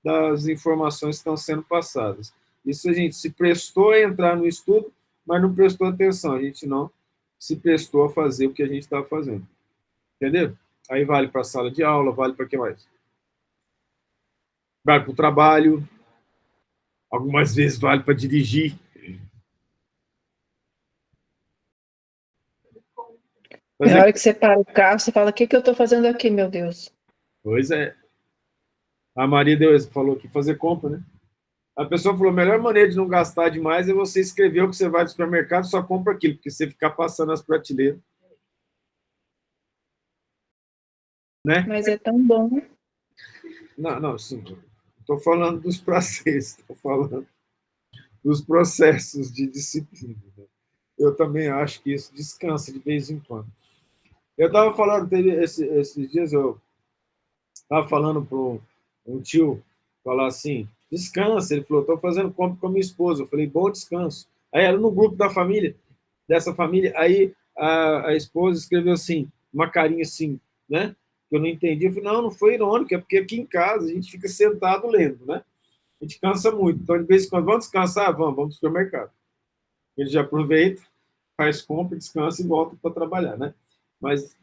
Speaker 1: das informações que estão sendo passadas. Isso a gente se prestou a entrar no estudo, mas não prestou atenção, a gente não se prestou a fazer o que a gente estava fazendo. Entendeu? Aí vale para a sala de aula, vale para o que mais? Vale para o trabalho, algumas vezes vale para dirigir.
Speaker 4: Na hora que você para o carro, você fala, o que eu estou fazendo aqui, meu Deus?
Speaker 1: Pois é. A Maria falou que fazer compra, né? A pessoa falou, a melhor maneira de não gastar demais é você escrever o que você vai no supermercado, só compra aquilo, porque você ficar passando as prateleiras. Né?
Speaker 4: Mas é tão bom.
Speaker 1: Não, sim. Estou falando dos prazeres, estou falando dos processos de disciplina. Né? Eu também acho que isso descansa de vez em quando. Eu estava falando, esses dias eu estava falando para um tio, falar assim, descansa. Ele falou, estou fazendo compra com a minha esposa. Eu falei, bom descanso. Aí era no grupo da família, dessa família, aí a esposa escreveu assim, uma carinha assim, né? Que eu não entendi. Eu falei, não foi irônico, é porque aqui em casa a gente fica sentado lendo, né? A gente cansa muito. Então, de vez em quando, vamos descansar? Vamos para o supermercado. Ele já aproveita, faz compra, descansa e volta para trabalhar, né? Mas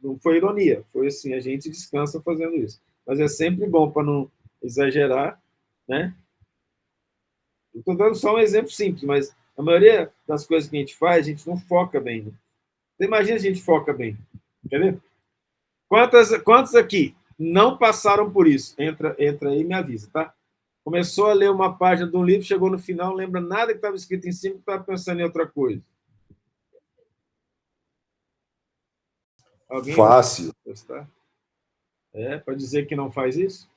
Speaker 1: não foi ironia, foi assim, a gente descansa fazendo isso. Mas é sempre bom para não exagerar, né? Eu estou dando só um exemplo simples, mas a maioria das coisas que a gente faz, a gente não foca bem. Né? Você imagina a gente foca bem, quer ver? Quantos aqui não passaram por isso? Entra aí e me avisa, tá? Começou a ler uma página de um livro, chegou no final, não lembra nada que estava escrito em cima, estava pensando em outra coisa. Alguém
Speaker 6: Fácil.
Speaker 1: Para dizer que não faz isso?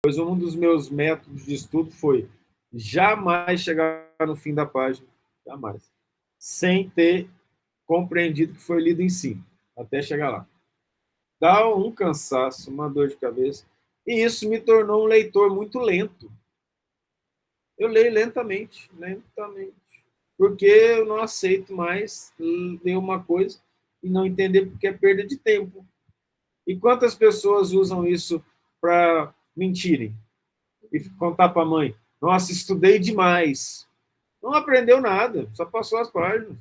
Speaker 1: Pois um dos meus métodos de estudo foi jamais chegar no fim da página, jamais, sem ter compreendido o que foi lido em cima, até chegar lá. Dá um cansaço, uma dor de cabeça, e isso me tornou um leitor muito lento. Eu leio lentamente, porque eu não aceito mais ler uma coisa e não entender porque é perda de tempo. E quantas pessoas usam isso para mentirem e contar para a mãe? Nossa, estudei demais. Não aprendeu nada, só passou as páginas.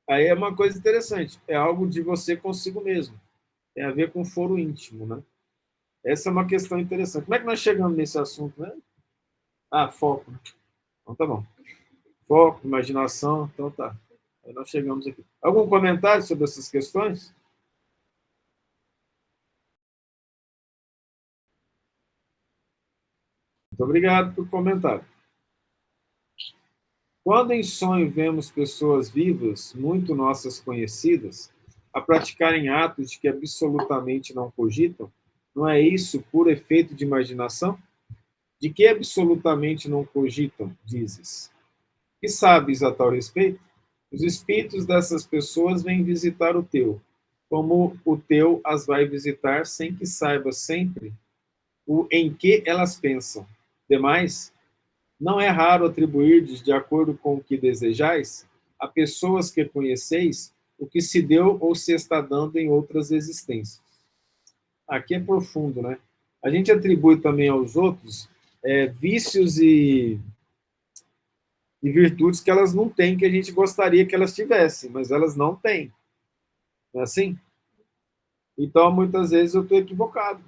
Speaker 1: Aí é uma coisa interessante, é algo de você consigo mesmo. Tem a ver com foro íntimo, né? Essa é uma questão interessante. Como é que nós chegamos nesse assunto, né? Foco. Então tá bom. Foco, imaginação, então tá. Aí nós chegamos aqui. Algum comentário sobre essas questões? Muito obrigado por comentar. Quando em sonho vemos pessoas vivas, muito nossas conhecidas, a praticarem atos de que absolutamente não cogitam, não é isso por efeito de imaginação? De que absolutamente não cogitam, dizes? Que sabes a tal respeito? Os espíritos dessas pessoas vêm visitar o teu, como o teu as vai visitar sem que saiba sempre o em que elas pensam. Demais, não é raro atribuirdes, de acordo com o que desejais, a pessoas que conheceis o que se deu ou se está dando em outras existências. Aqui é profundo, né? A gente atribui também aos outros vícios e virtudes que elas não têm, que a gente gostaria que elas tivessem, mas elas não têm. Não é assim? Então, muitas vezes eu estou equivocado.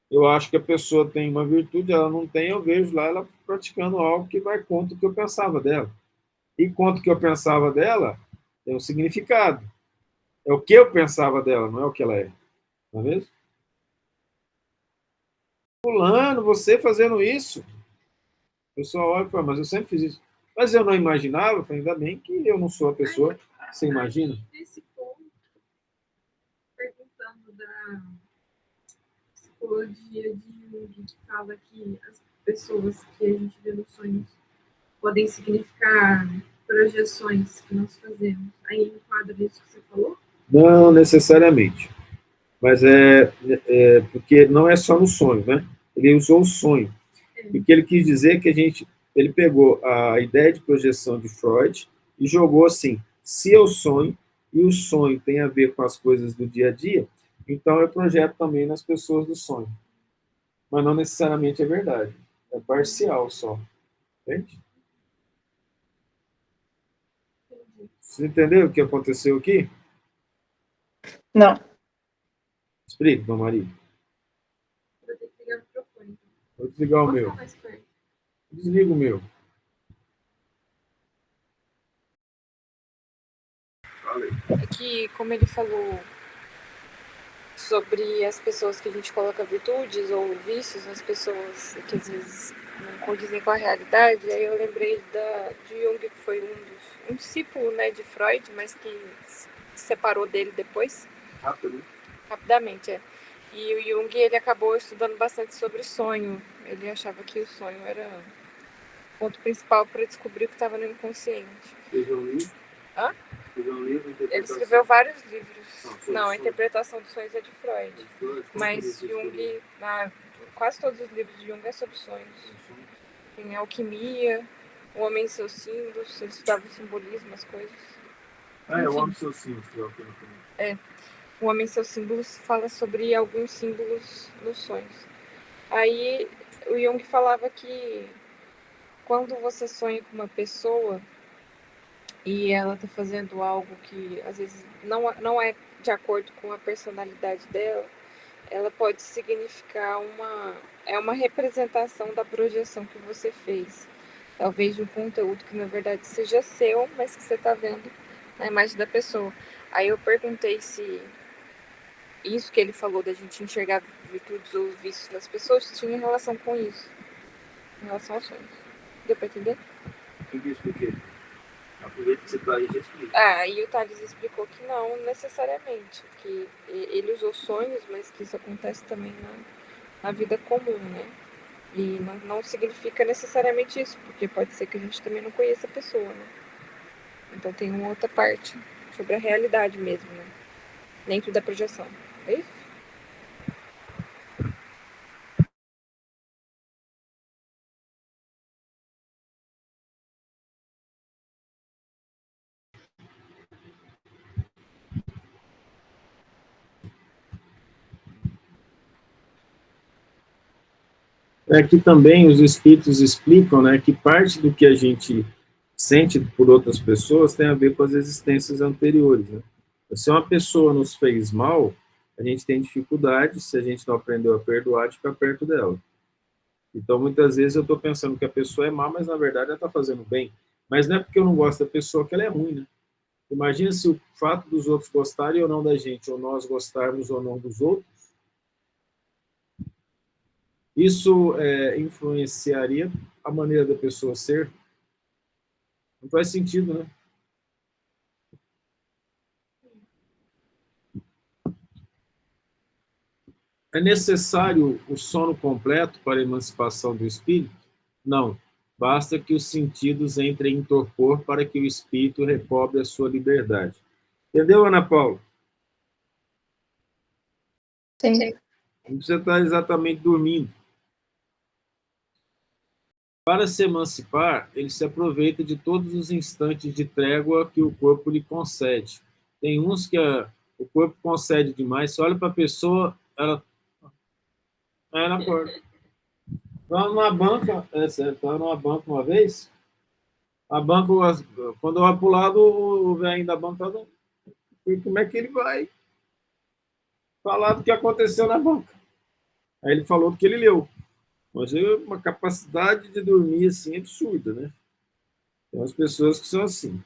Speaker 1: Eu acho que a pessoa tem uma virtude, ela não tem, eu vejo lá ela praticando algo que vai contra o que eu pensava dela. Enquanto que eu pensava dela tem um significado. É o que eu pensava dela, não é o que ela é. Não é mesmo? Fulano, você fazendo isso. O pessoal olha e fala, mas eu sempre fiz isso. Mas eu não imaginava, eu falei, ainda bem que eu não sou a pessoa que você imagina.
Speaker 7: Nesse ponto, perguntando da psicologia de Jung, que fala que as pessoas que a gente vê nos sonhos podem significar projeções que nós fazemos. Aí enquadra isso que você falou?
Speaker 1: Não necessariamente. Mas porque não é só no sonho, né? Ele usou o sonho. E o que ele quis dizer é que ele pegou a ideia de projeção de Freud e jogou assim, se eu sonho, e o sonho tem a ver com as coisas do dia a dia, então eu projeto também nas pessoas do sonho. Mas não necessariamente é verdade. É parcial só. Entende? Você entendeu o que aconteceu aqui?
Speaker 4: Não.
Speaker 1: Explica, Dona Maria.
Speaker 7: Vou ter que ligar o microfone.
Speaker 1: Vou desligar o
Speaker 7: Pode
Speaker 1: meu.
Speaker 7: falar mais perto.
Speaker 1: Desliga o meu.
Speaker 7: É que, como ele falou sobre as pessoas que a gente coloca virtudes ou vícios nas pessoas que às vezes não condizem com a realidade, aí eu lembrei de Jung, que foi um discípulo, né, de Freud, mas que se separou dele depois. Rapidamente, é. E o Jung, ele acabou estudando bastante sobre sonho. Ele achava que o sonho era o ponto principal para descobrir o que estava no inconsciente.
Speaker 1: Escreveu um livro?
Speaker 7: Hã?
Speaker 1: Escreveu um livro,
Speaker 7: Ele escreveu vários livros. Não, a interpretação dos sonhos é de Freud. Mas Jung, quase todos os livros de Jung é sobre sonhos. Tem Alquimia, O Homem e seus Símbolos, ele estudava o simbolismo, as coisas.
Speaker 1: O Homem e seus Símbolos, que é o que eu não.
Speaker 7: O Homem e seus Símbolos fala sobre alguns símbolos nos sonhos. Aí o Jung falava que quando você sonha com uma pessoa e ela está fazendo algo que às vezes não é de acordo com a personalidade dela, ela pode significar uma representação da projeção que você fez. Talvez de um conteúdo que na verdade seja seu, mas que você está vendo na imagem da pessoa. Aí eu perguntei se isso que ele falou da gente enxergar virtudes ou vícios nas pessoas tinha relação com isso, em relação aos sonhos. Deu para entender?
Speaker 1: Entendi, expliquei. Aproveita que você está aí e já explica.
Speaker 7: Aí o Thales explicou que não necessariamente, que ele usou sonhos, mas que isso acontece também na vida comum, né? E não significa necessariamente isso, porque pode ser que a gente também não conheça a pessoa, né? Então tem uma outra parte sobre a realidade mesmo, né? Dentro da projeção. É isso?
Speaker 1: Que também os espíritos explicam, né, que parte do que a gente sente por outras pessoas tem a ver com as existências anteriores, né? Se uma pessoa nos fez mal, a gente tem dificuldade, se a gente não aprendeu a perdoar, de ficar perto dela. Então, muitas vezes eu estou pensando que a pessoa é má, mas na verdade ela está fazendo bem. Mas não é porque eu não gosto da pessoa que ela é ruim, né? Imagina se o fato dos outros gostarem ou não da gente, ou nós gostarmos ou não dos outros, isso influenciaria a maneira da pessoa ser? Não faz sentido, né? É necessário o sono completo para a emancipação do espírito? Não. Basta que os sentidos entrem em torpor para que o espírito recobre a sua liberdade. Entendeu, Ana Paula?
Speaker 4: Sim.
Speaker 1: Não precisa estar exatamente dormindo. Para se emancipar, ele se aproveita de todos os instantes de trégua que o corpo lhe concede. Tem uns que o corpo concede demais. Você olha para a pessoa, ela acorda. Estava numa banca, estava numa banca uma vez, a banca, quando eu olho para o lado, o velho da banca, como é que ele vai falar do que aconteceu na banca? Aí ele falou do que ele leu. Mas uma capacidade de dormir assim absurda, né? Tem as pessoas que são assim.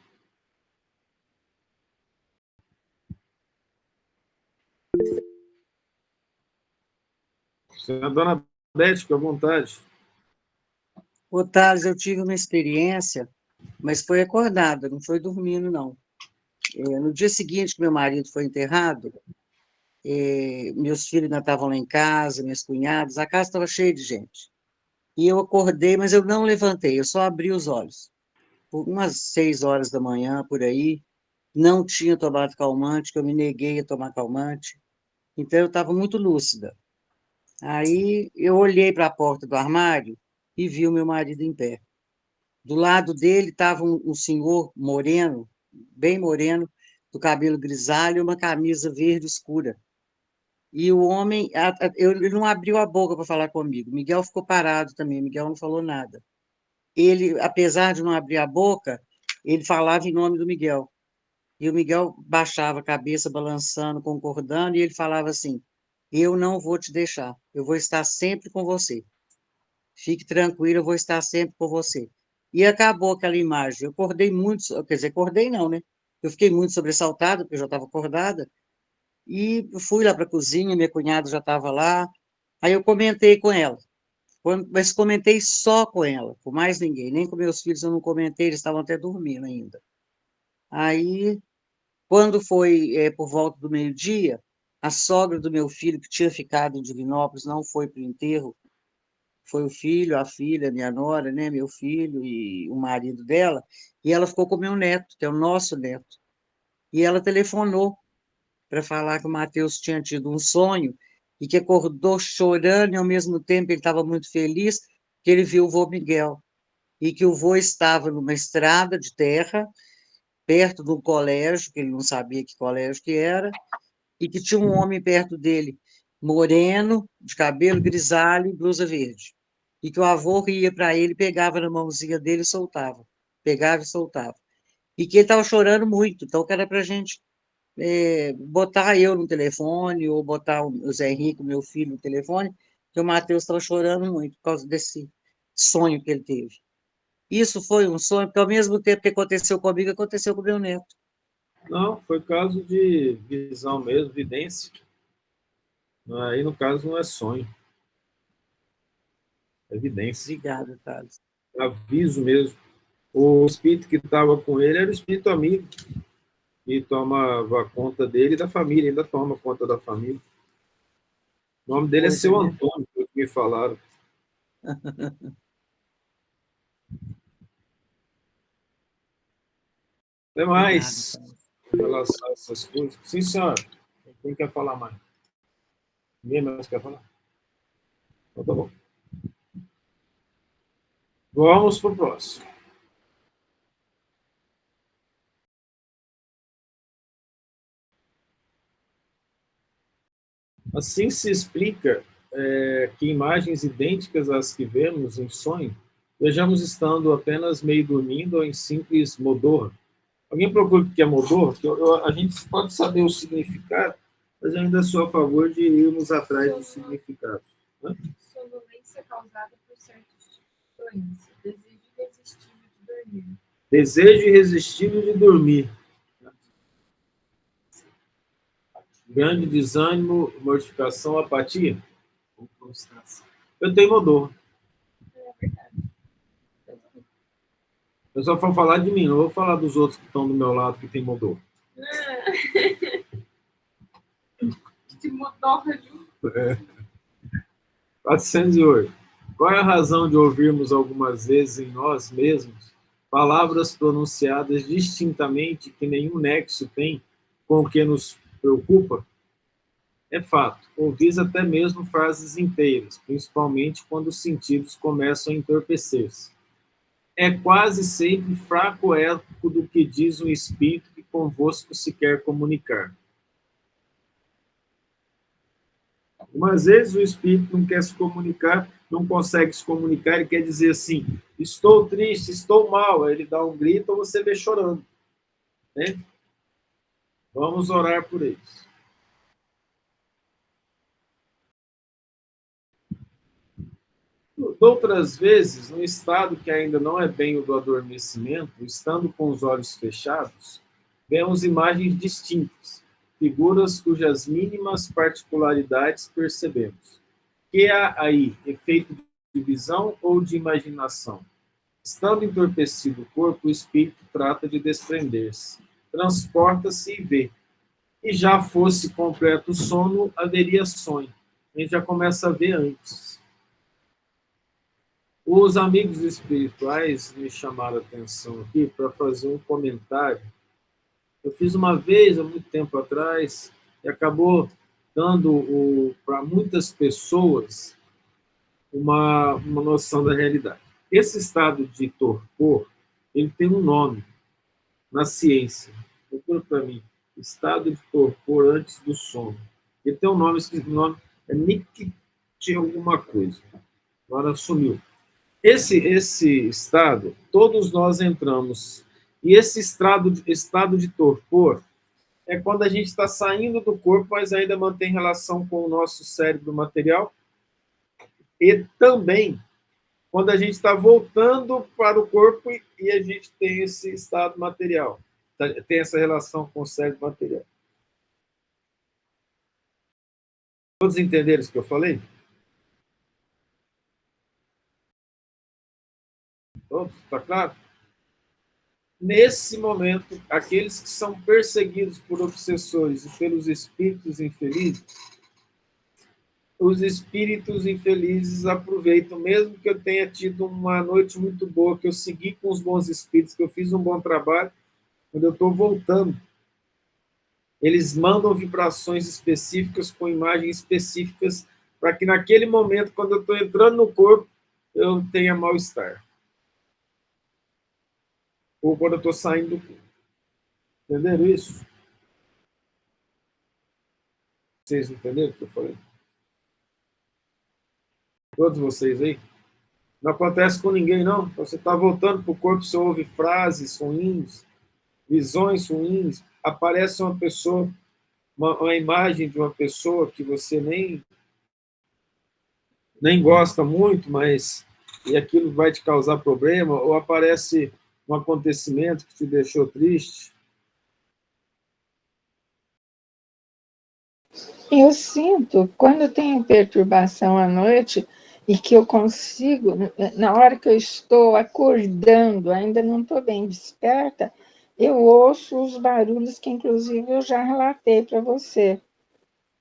Speaker 1: A dona Beth, fica à vontade.
Speaker 2: Ô, Thales, eu tive uma experiência, mas foi acordada, não foi dormindo, não. No dia seguinte que meu marido foi enterrado, meus filhos ainda estavam lá em casa, minhas cunhadas, a casa estava cheia de gente. E eu acordei, mas eu não levantei, eu só abri os olhos. Por umas 6 horas da manhã, por aí, não tinha tomado calmante, que eu me neguei a tomar calmante. Então, eu estava muito lúcida. Aí, eu olhei para a porta do armário e vi o meu marido em pé. Do lado dele estava um senhor moreno, bem moreno, do cabelo grisalho e uma camisa verde escura. E o homem, ele não abriu a boca para falar comigo. Miguel ficou parado também, Miguel não falou nada. Ele, apesar de não abrir a boca, ele falava em nome do Miguel. E o Miguel baixava a cabeça, balançando, concordando, e ele falava assim: eu não vou te deixar, eu vou estar sempre com você. Fique tranquilo, eu vou estar sempre com você. E acabou aquela imagem. Eu acordei muito, quer dizer, acordei não, né? Eu fiquei muito sobressaltada, porque eu já estava acordada, e fui lá para a cozinha, minha cunhada já estava lá. Aí eu comentei com ela, mas comentei só com ela, com mais ninguém, nem com meus filhos eu não comentei, eles estavam até dormindo ainda. Aí, quando foi por volta do meio-dia, a sogra do meu filho, que tinha ficado em Divinópolis, não foi para o enterro, foi o filho, a filha, minha nora, né, meu filho e o marido dela, e ela ficou com o meu neto, que é o nosso neto. E ela telefonou para falar que o Matheus tinha tido um sonho e que acordou chorando e, ao mesmo tempo, ele estava muito feliz que ele viu o vô Miguel e que o vô estava numa estrada de terra, perto de um colégio, que ele não sabia que colégio que era, e que tinha um homem perto dele, moreno, de cabelo grisalho e blusa verde. E que o avô ia para ele, pegava na mãozinha dele e soltava. Pegava e soltava. E que ele estava chorando muito, então que era para a gente botar eu no telefone, ou botar o Zé Henrique, meu filho, no telefone, que o Matheus estava chorando muito por causa desse sonho que ele teve. Isso foi um sonho, porque ao mesmo tempo que aconteceu comigo, aconteceu com o meu neto.
Speaker 1: Não, foi caso de visão mesmo, vidência. Aí, no caso, não é sonho, é evidência.
Speaker 2: Obrigada, Thales.
Speaker 1: Aviso mesmo. O espírito que estava com ele era o espírito amigo, que tomava conta dele e da família, ainda toma conta da família. O nome dele é
Speaker 2: Coisa,
Speaker 1: Seu
Speaker 2: né?
Speaker 1: Antônio, foi o que me falaram. Até
Speaker 2: Obrigada,
Speaker 1: mais,
Speaker 2: Thales.
Speaker 1: em relação a essas coisas. Sim, senhora. Quem quer falar mais? Ninguém mais quer falar? Então, tá bom. Vamos para o próximo. Assim se explica que imagens idênticas às que vemos em sonho, vejamos estando apenas meio dormindo ou em simples modorra. Alguém procura o que é modorra? A gente pode saber o significado, mas eu ainda sou a favor de irmos atrás do significado. Né?
Speaker 7: Sonolência causada por certos tipos de doença. Desejo irresistível de dormir.
Speaker 1: Desejo irresistível de dormir. Grande desânimo, mortificação, apatia. Eu tenho modorra.
Speaker 7: É verdade.
Speaker 1: Eu só vou falar de mim, não vou falar dos outros que estão do meu lado que tem modorra.
Speaker 7: De modorra junto.
Speaker 1: 408. Qual é a razão de ouvirmos algumas vezes em nós mesmos palavras pronunciadas distintamente que nenhum nexo tem com o que nos preocupa? É fato, ouvis até mesmo frases inteiras, principalmente quando os sentidos começam a entorpecer-se. É quase sempre fraco eco do que diz um espírito que convosco se quer comunicar. Algumas vezes o espírito não quer se comunicar, não consegue se comunicar e quer dizer assim: estou triste, estou mal. Aí ele dá um grito ou você vê chorando. Né? Vamos orar por eles. Outras vezes, no estado que ainda não é bem o do adormecimento, estando com os olhos fechados, vemos imagens distintas, figuras cujas mínimas particularidades percebemos. Que há aí efeito de visão ou de imaginação? Estando entorpecido o corpo, o espírito trata de desprender-se, transporta-se e vê. E já fosse completo o sono, haveria sonho. A gente já começa a ver antes. Os amigos espirituais me chamaram a atenção aqui para fazer um comentário. Eu fiz uma vez, há muito tempo atrás, e acabou dando para muitas pessoas uma noção da realidade. Esse estado de torpor, ele tem um nome na ciência. Procura para mim. Estado de torpor antes do sono. Ele tem um nome, esse nome é Nick de alguma coisa. Agora sumiu. Esse estado, todos nós entramos. E esse estado de torpor é quando a gente está saindo do corpo, mas ainda mantém relação com o nosso cérebro material. E também quando a gente está voltando para o corpo e a gente tem esse estado material. Tem essa relação com o cérebro material. Todos entenderam isso que eu falei? Todos? Está claro? Nesse momento, aqueles que são perseguidos por obsessores e pelos espíritos infelizes, os espíritos infelizes aproveitam, mesmo que eu tenha tido uma noite muito boa, que eu segui com os bons espíritos, que eu fiz um bom trabalho, quando eu estou voltando, eles mandam vibrações específicas com imagens específicas para que naquele momento, quando eu estou entrando no corpo, eu tenha mal-estar. Ou quando eu estou saindo do corpo. Entenderam isso? Vocês entenderam o que eu falei? Todos vocês aí? Não acontece com ninguém, não. Você está voltando para o corpo, você ouve frases ruins, visões ruins, aparece uma pessoa, uma imagem de uma pessoa que você nem gosta muito, mas e aquilo vai te causar problema, ou aparece um acontecimento que te deixou triste.
Speaker 5: Eu sinto, quando eu tenho perturbação à noite, e que eu consigo, na hora que eu estou acordando, ainda não estou bem desperta, eu ouço os barulhos que, inclusive, eu já relatei para você.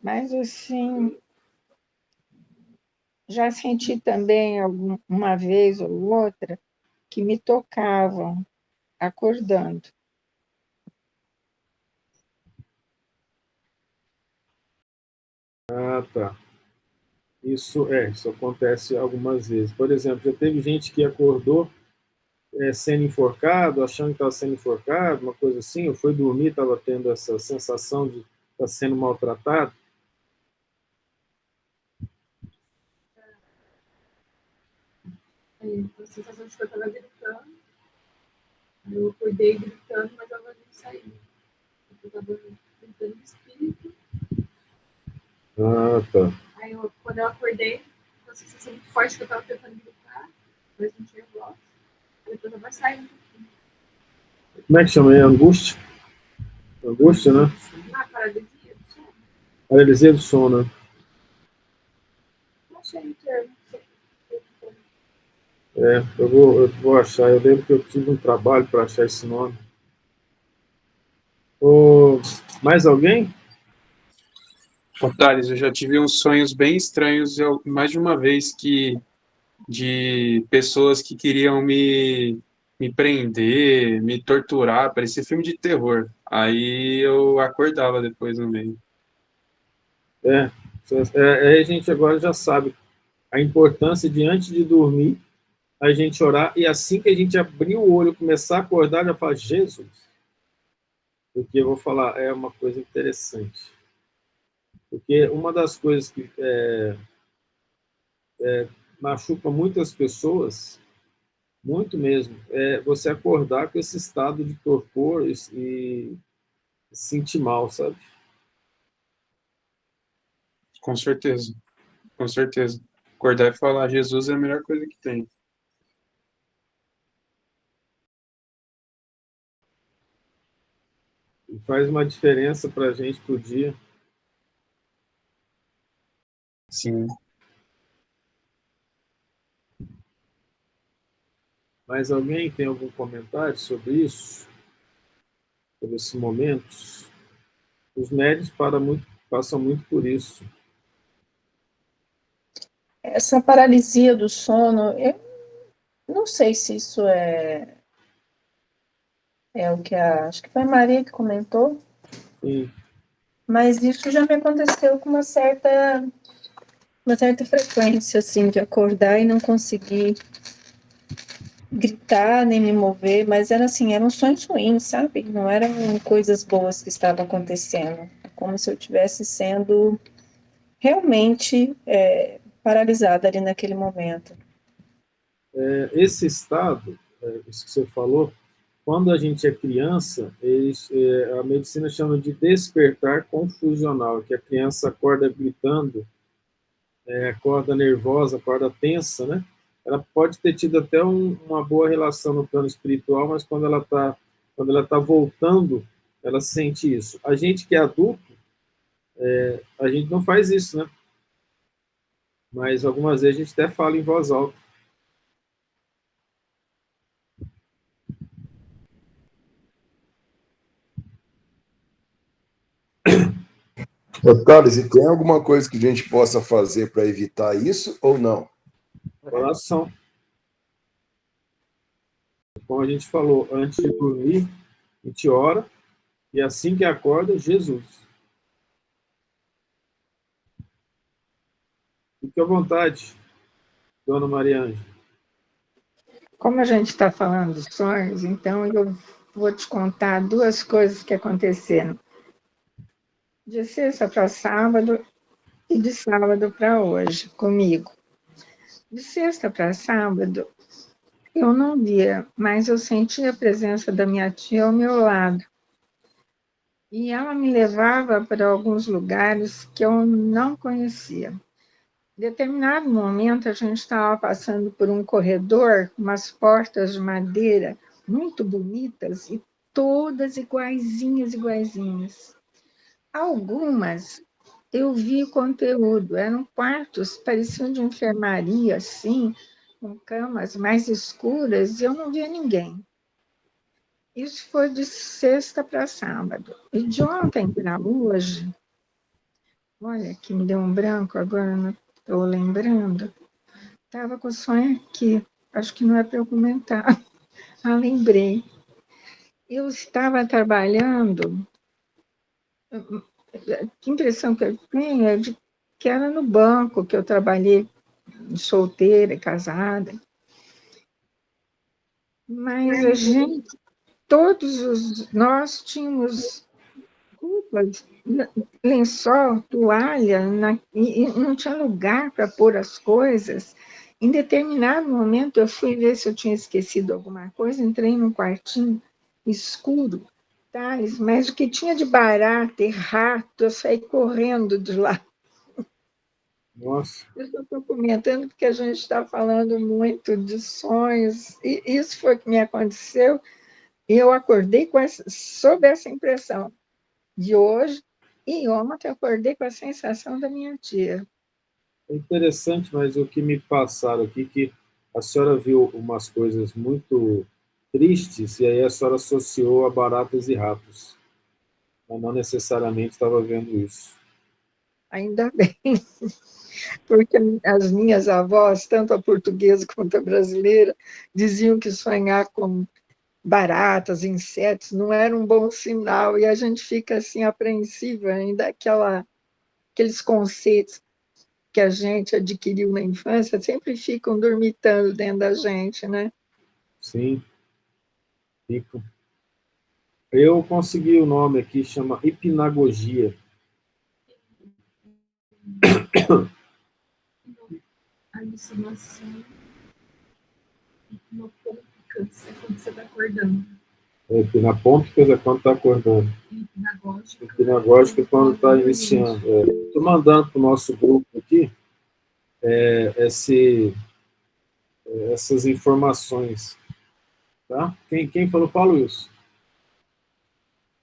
Speaker 5: Mas, assim, já senti também uma vez ou outra que me tocavam acordando.
Speaker 1: Ah, tá. Isso acontece algumas vezes. Por exemplo, já teve gente que acordou sendo enforcado, achando que estava sendo enforcado, uma coisa assim, ou foi dormir, estava tendo essa sensação de estar sendo maltratado.
Speaker 8: A sensação de que eu estava gritando. Eu acordei gritando, mas a voz não saiu. Eu estava gritando de espírito.
Speaker 1: Ah, tá.
Speaker 8: Aí, quando eu acordei, com a sensação muito forte que eu estava tentando gritar, mas não tinha voz. Aí depois a voz saiu um pouquinho.
Speaker 1: Como é que chama aí? Angústia? Angústia, né?
Speaker 8: Paralisia do sono.
Speaker 1: Paralisia do sono, né?
Speaker 8: Não achei o termo.
Speaker 1: Eu vou achar. Eu lembro que eu tive um trabalho para achar esse nome. Mais alguém?
Speaker 9: Thales, eu já tive uns sonhos bem estranhos, mais de uma vez, de pessoas que queriam me prender, me torturar, parecia filme de terror. Aí eu acordava depois no meio.
Speaker 1: A gente agora já sabe a importância de, antes de dormir, a gente orar, e assim que a gente abrir o olho, começar a acordar, já fala, Jesus. Porque eu vou falar, é uma coisa interessante. Porque uma das coisas que machuca muitas pessoas, muito mesmo, é você acordar com esse estado de torpor e se sentir mal, sabe?
Speaker 9: Com certeza, com certeza. Acordar e falar, Jesus é a melhor coisa que tem.
Speaker 1: E faz uma diferença para a gente pro dia.
Speaker 9: Sim.
Speaker 1: Mas alguém tem algum comentário sobre isso? Sobre esses momentos? Os médios passam muito por isso.
Speaker 4: Essa paralisia do sono, eu não sei se isso é o que acho que foi a Maria que comentou,
Speaker 1: Sim.
Speaker 4: mas isso já me aconteceu com uma certa frequência, assim, de acordar e não conseguir gritar nem me mover, mas eram sonhos ruins, sabe? Não eram coisas boas que estavam acontecendo. É como se eu estivesse sendo realmente paralisada ali naquele momento.
Speaker 1: Esse estado, isso que você falou, quando a gente é criança, a medicina chama de despertar confusional, que a criança acorda gritando, acorda nervosa, acorda tensa, né? Ela pode ter tido até uma boa relação no plano espiritual, mas quando ela tá voltando, ela sente isso. A gente que é adulto, a gente não faz isso, né? Mas algumas vezes a gente até fala em voz alta.
Speaker 6: Thales, e tem alguma coisa que a gente possa fazer para evitar isso ou não?
Speaker 1: Oração. Como a gente falou, antes de dormir, a gente ora, e assim que acorda, Jesus. Fique à vontade, dona Maria Ângela.
Speaker 5: Como a gente está falando de sonhos, então eu vou te contar duas coisas que aconteceram. De sexta para sábado e de sábado para hoje, comigo. De sexta para sábado, eu não via, mas eu sentia a presença da minha tia ao meu lado. E ela me levava para alguns lugares que eu não conhecia. Em determinado momento, a gente estava passando por um corredor, umas portas de madeira muito bonitas e todas iguaizinhas, iguaizinhas. Algumas eu vi conteúdo, eram quartos, pareciam de enfermaria, assim, com camas mais escuras, e eu não via ninguém. Isso foi de sexta para sábado. E de ontem para hoje, olha, que me deu um branco, agora não estou lembrando. Estava com o sonho aqui, acho que não é para eu comentar. Ah, lembrei. Eu estava trabalhando, que impressão que eu tenho é de que era no banco que eu trabalhei, solteira, casada. Mas a gente, nós tínhamos roupas, lençol, toalha, e não tinha lugar para pôr as coisas. Em determinado momento, eu fui ver se eu tinha esquecido alguma coisa, entrei num quartinho escuro, Thales, mas o que tinha de barata e rato, eu saí correndo de lá.
Speaker 1: Nossa.
Speaker 5: Eu só estou comentando porque a gente está falando muito de sonhos, e isso foi o que me aconteceu, e eu acordei sob essa impressão de hoje, e ontem eu acordei com a sensação da minha tia.
Speaker 1: É interessante, mas o que me passaram aqui, que a senhora viu umas coisas muito tristes, e aí a senhora associou a baratas e ratos. Mas não necessariamente estava vendo isso.
Speaker 5: Ainda bem, porque as minhas avós, tanto a portuguesa quanto a brasileira, diziam que sonhar com baratas, insetos, não era um bom sinal, e a gente fica assim apreensiva ainda aqueles conceitos que a gente adquiriu na infância sempre ficam dormitando dentro da gente, né?
Speaker 1: Sim, fico. Eu consegui o nome aqui, chama hipnagogia.
Speaker 8: Alucinação hipnopômpicas é quando você está acordando.
Speaker 1: Hipnapômpicas é quando está acordando. Hipnagógica é quando está iniciando. Estou mandando para o nosso grupo aqui essas informações. Tá? Quem falou, fala isso.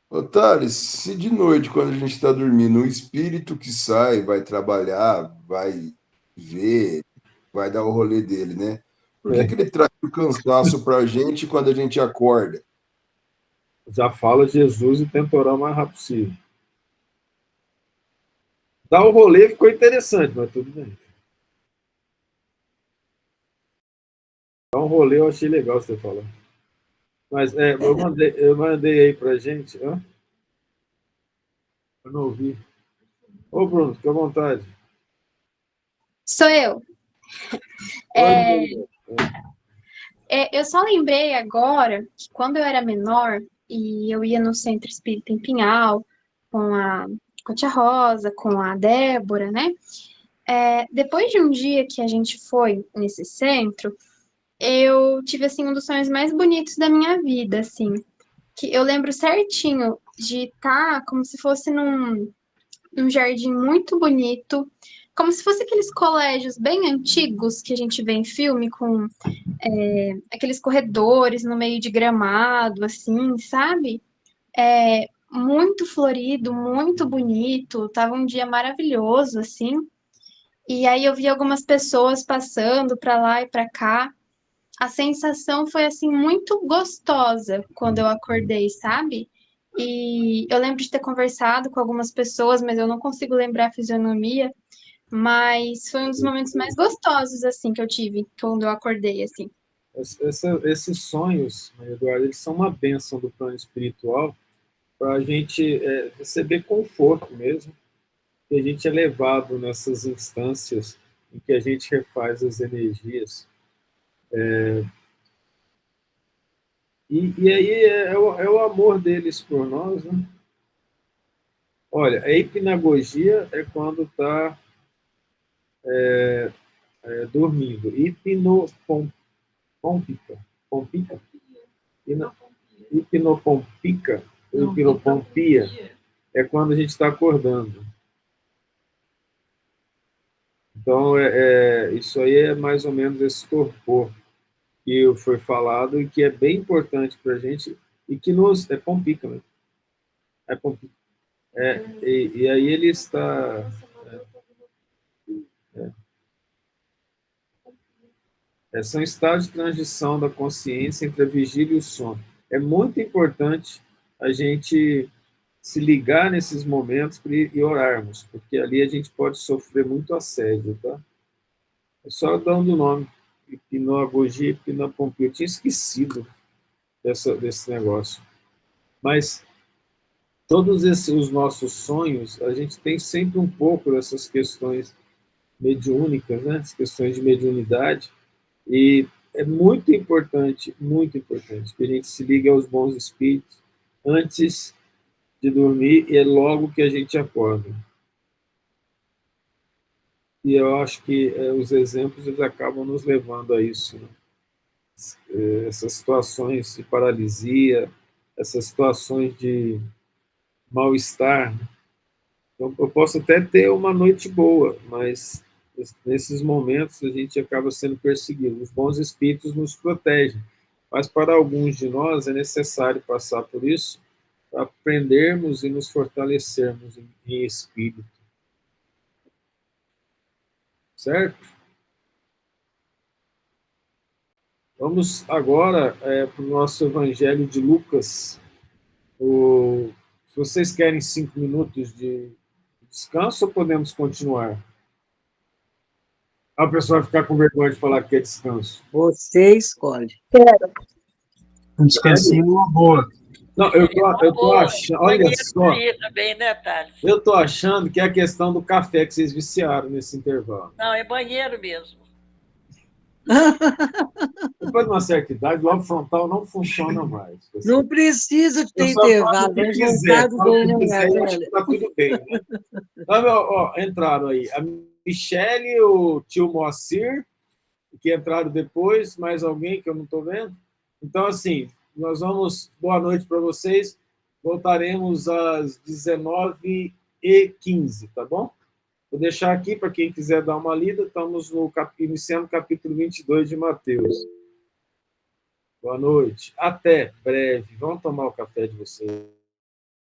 Speaker 6: Ô, Thales, se de noite, quando a gente está dormindo, o espírito que sai, vai trabalhar, vai ver, vai dar o rolê dele, né? Por que ele traz o cansaço para a gente quando a gente acorda?
Speaker 1: Já fala Jesus e tenta orar o mais rápido possível. Dar o rolê ficou interessante, mas tudo bem. Dar um rolê eu achei legal você falar. Mas eu mandei aí pra gente. Hã? Eu não ouvi. Ô, Bruno, fica à vontade.
Speaker 10: Sou eu.
Speaker 1: Oi,
Speaker 10: Eu só lembrei agora que quando eu era menor e eu ia no Centro Espírita em Pinhal com a tia Rosa, com a Débora, né? Depois de um dia que a gente foi nesse centro, eu tive, assim, um dos sonhos mais bonitos da minha vida, assim. Que eu lembro certinho de estar como se fosse num jardim muito bonito, como se fosse aqueles colégios bem antigos que a gente vê em filme, com aqueles corredores no meio de gramado, assim, sabe? Muito florido, muito bonito, tava um dia maravilhoso, assim. E aí eu vi algumas pessoas passando para lá e para cá. A sensação foi, assim, muito gostosa quando eu acordei, sabe? E eu lembro de ter conversado com algumas pessoas, mas eu não consigo lembrar a fisionomia. Mas foi um dos momentos mais gostosos, assim, que eu tive quando eu acordei, assim.
Speaker 1: esses sonhos, Maria Eduarda, eles são uma bênção do plano espiritual para a gente receber conforto mesmo, que a gente é levado nessas instâncias em que a gente refaz as energias. E aí é o amor deles por nós, né? Olha, a hipnagogia é quando está dormindo. Hipnopompica. Pompica? Hipnopompica. Hipnopompia é quando a gente está acordando. Então, isso aí é mais ou menos esse torpor que foi falado e que é bem importante para a gente e que nos... É pompica, né? É pompica. E aí ele está... São estados de transição da consciência entre a vigília e o sono. É muito importante a gente se ligar nesses momentos e orarmos, porque ali a gente pode sofrer muito assédio, tá? É só dando o nome, hipnagogia, hipnopompia. Eu tinha esquecido desse negócio. Mas todos os nossos sonhos, a gente tem sempre um pouco dessas questões mediúnicas, né? As questões de mediunidade, e é muito importante que a gente se ligue aos bons espíritos antes de dormir e é logo que a gente acorda. E eu acho que os exemplos eles acabam nos levando a isso, né? Essas situações de paralisia, essas situações de mal-estar. Então, eu posso até ter uma noite boa, mas nesses momentos a gente acaba sendo perseguido. Os bons espíritos nos protegem, mas para alguns de nós é necessário passar por isso para aprendermos e nos fortalecermos em espírito. Certo? Vamos agora para o nosso Evangelho de Lucas. Se vocês querem 5 minutos de descanso ou podemos continuar? A pessoa vai ficar com vergonha de falar que é descanso.
Speaker 2: Você escolhe.
Speaker 9: Um descansinho é uma boa.
Speaker 1: Não, eu tô achando, olha só,
Speaker 11: também, né, Thales?
Speaker 1: eu tô achando que é a questão do café que vocês viciaram nesse intervalo.
Speaker 11: Não, é banheiro mesmo.
Speaker 1: Depois de uma certa idade, o lobo frontal não funciona mais.
Speaker 2: Não precisa de ter
Speaker 1: Eu só falo
Speaker 2: intervalo,
Speaker 1: o que
Speaker 2: vamos
Speaker 1: quiser,
Speaker 2: voltar do
Speaker 1: falo o que
Speaker 2: ganho,
Speaker 1: quiser, eu acho que tá tudo bem, né? Então, entraram aí a Michele, o tio Moacir, que entraram depois, mais alguém que eu não estou vendo. Então, assim, nós vamos... Boa noite para vocês. Voltaremos às 19h15, tá bom? Vou deixar aqui para quem quiser dar uma lida, estamos iniciando o capítulo 22 de Mateus. Boa noite. Até breve. Vamos tomar o café de vocês.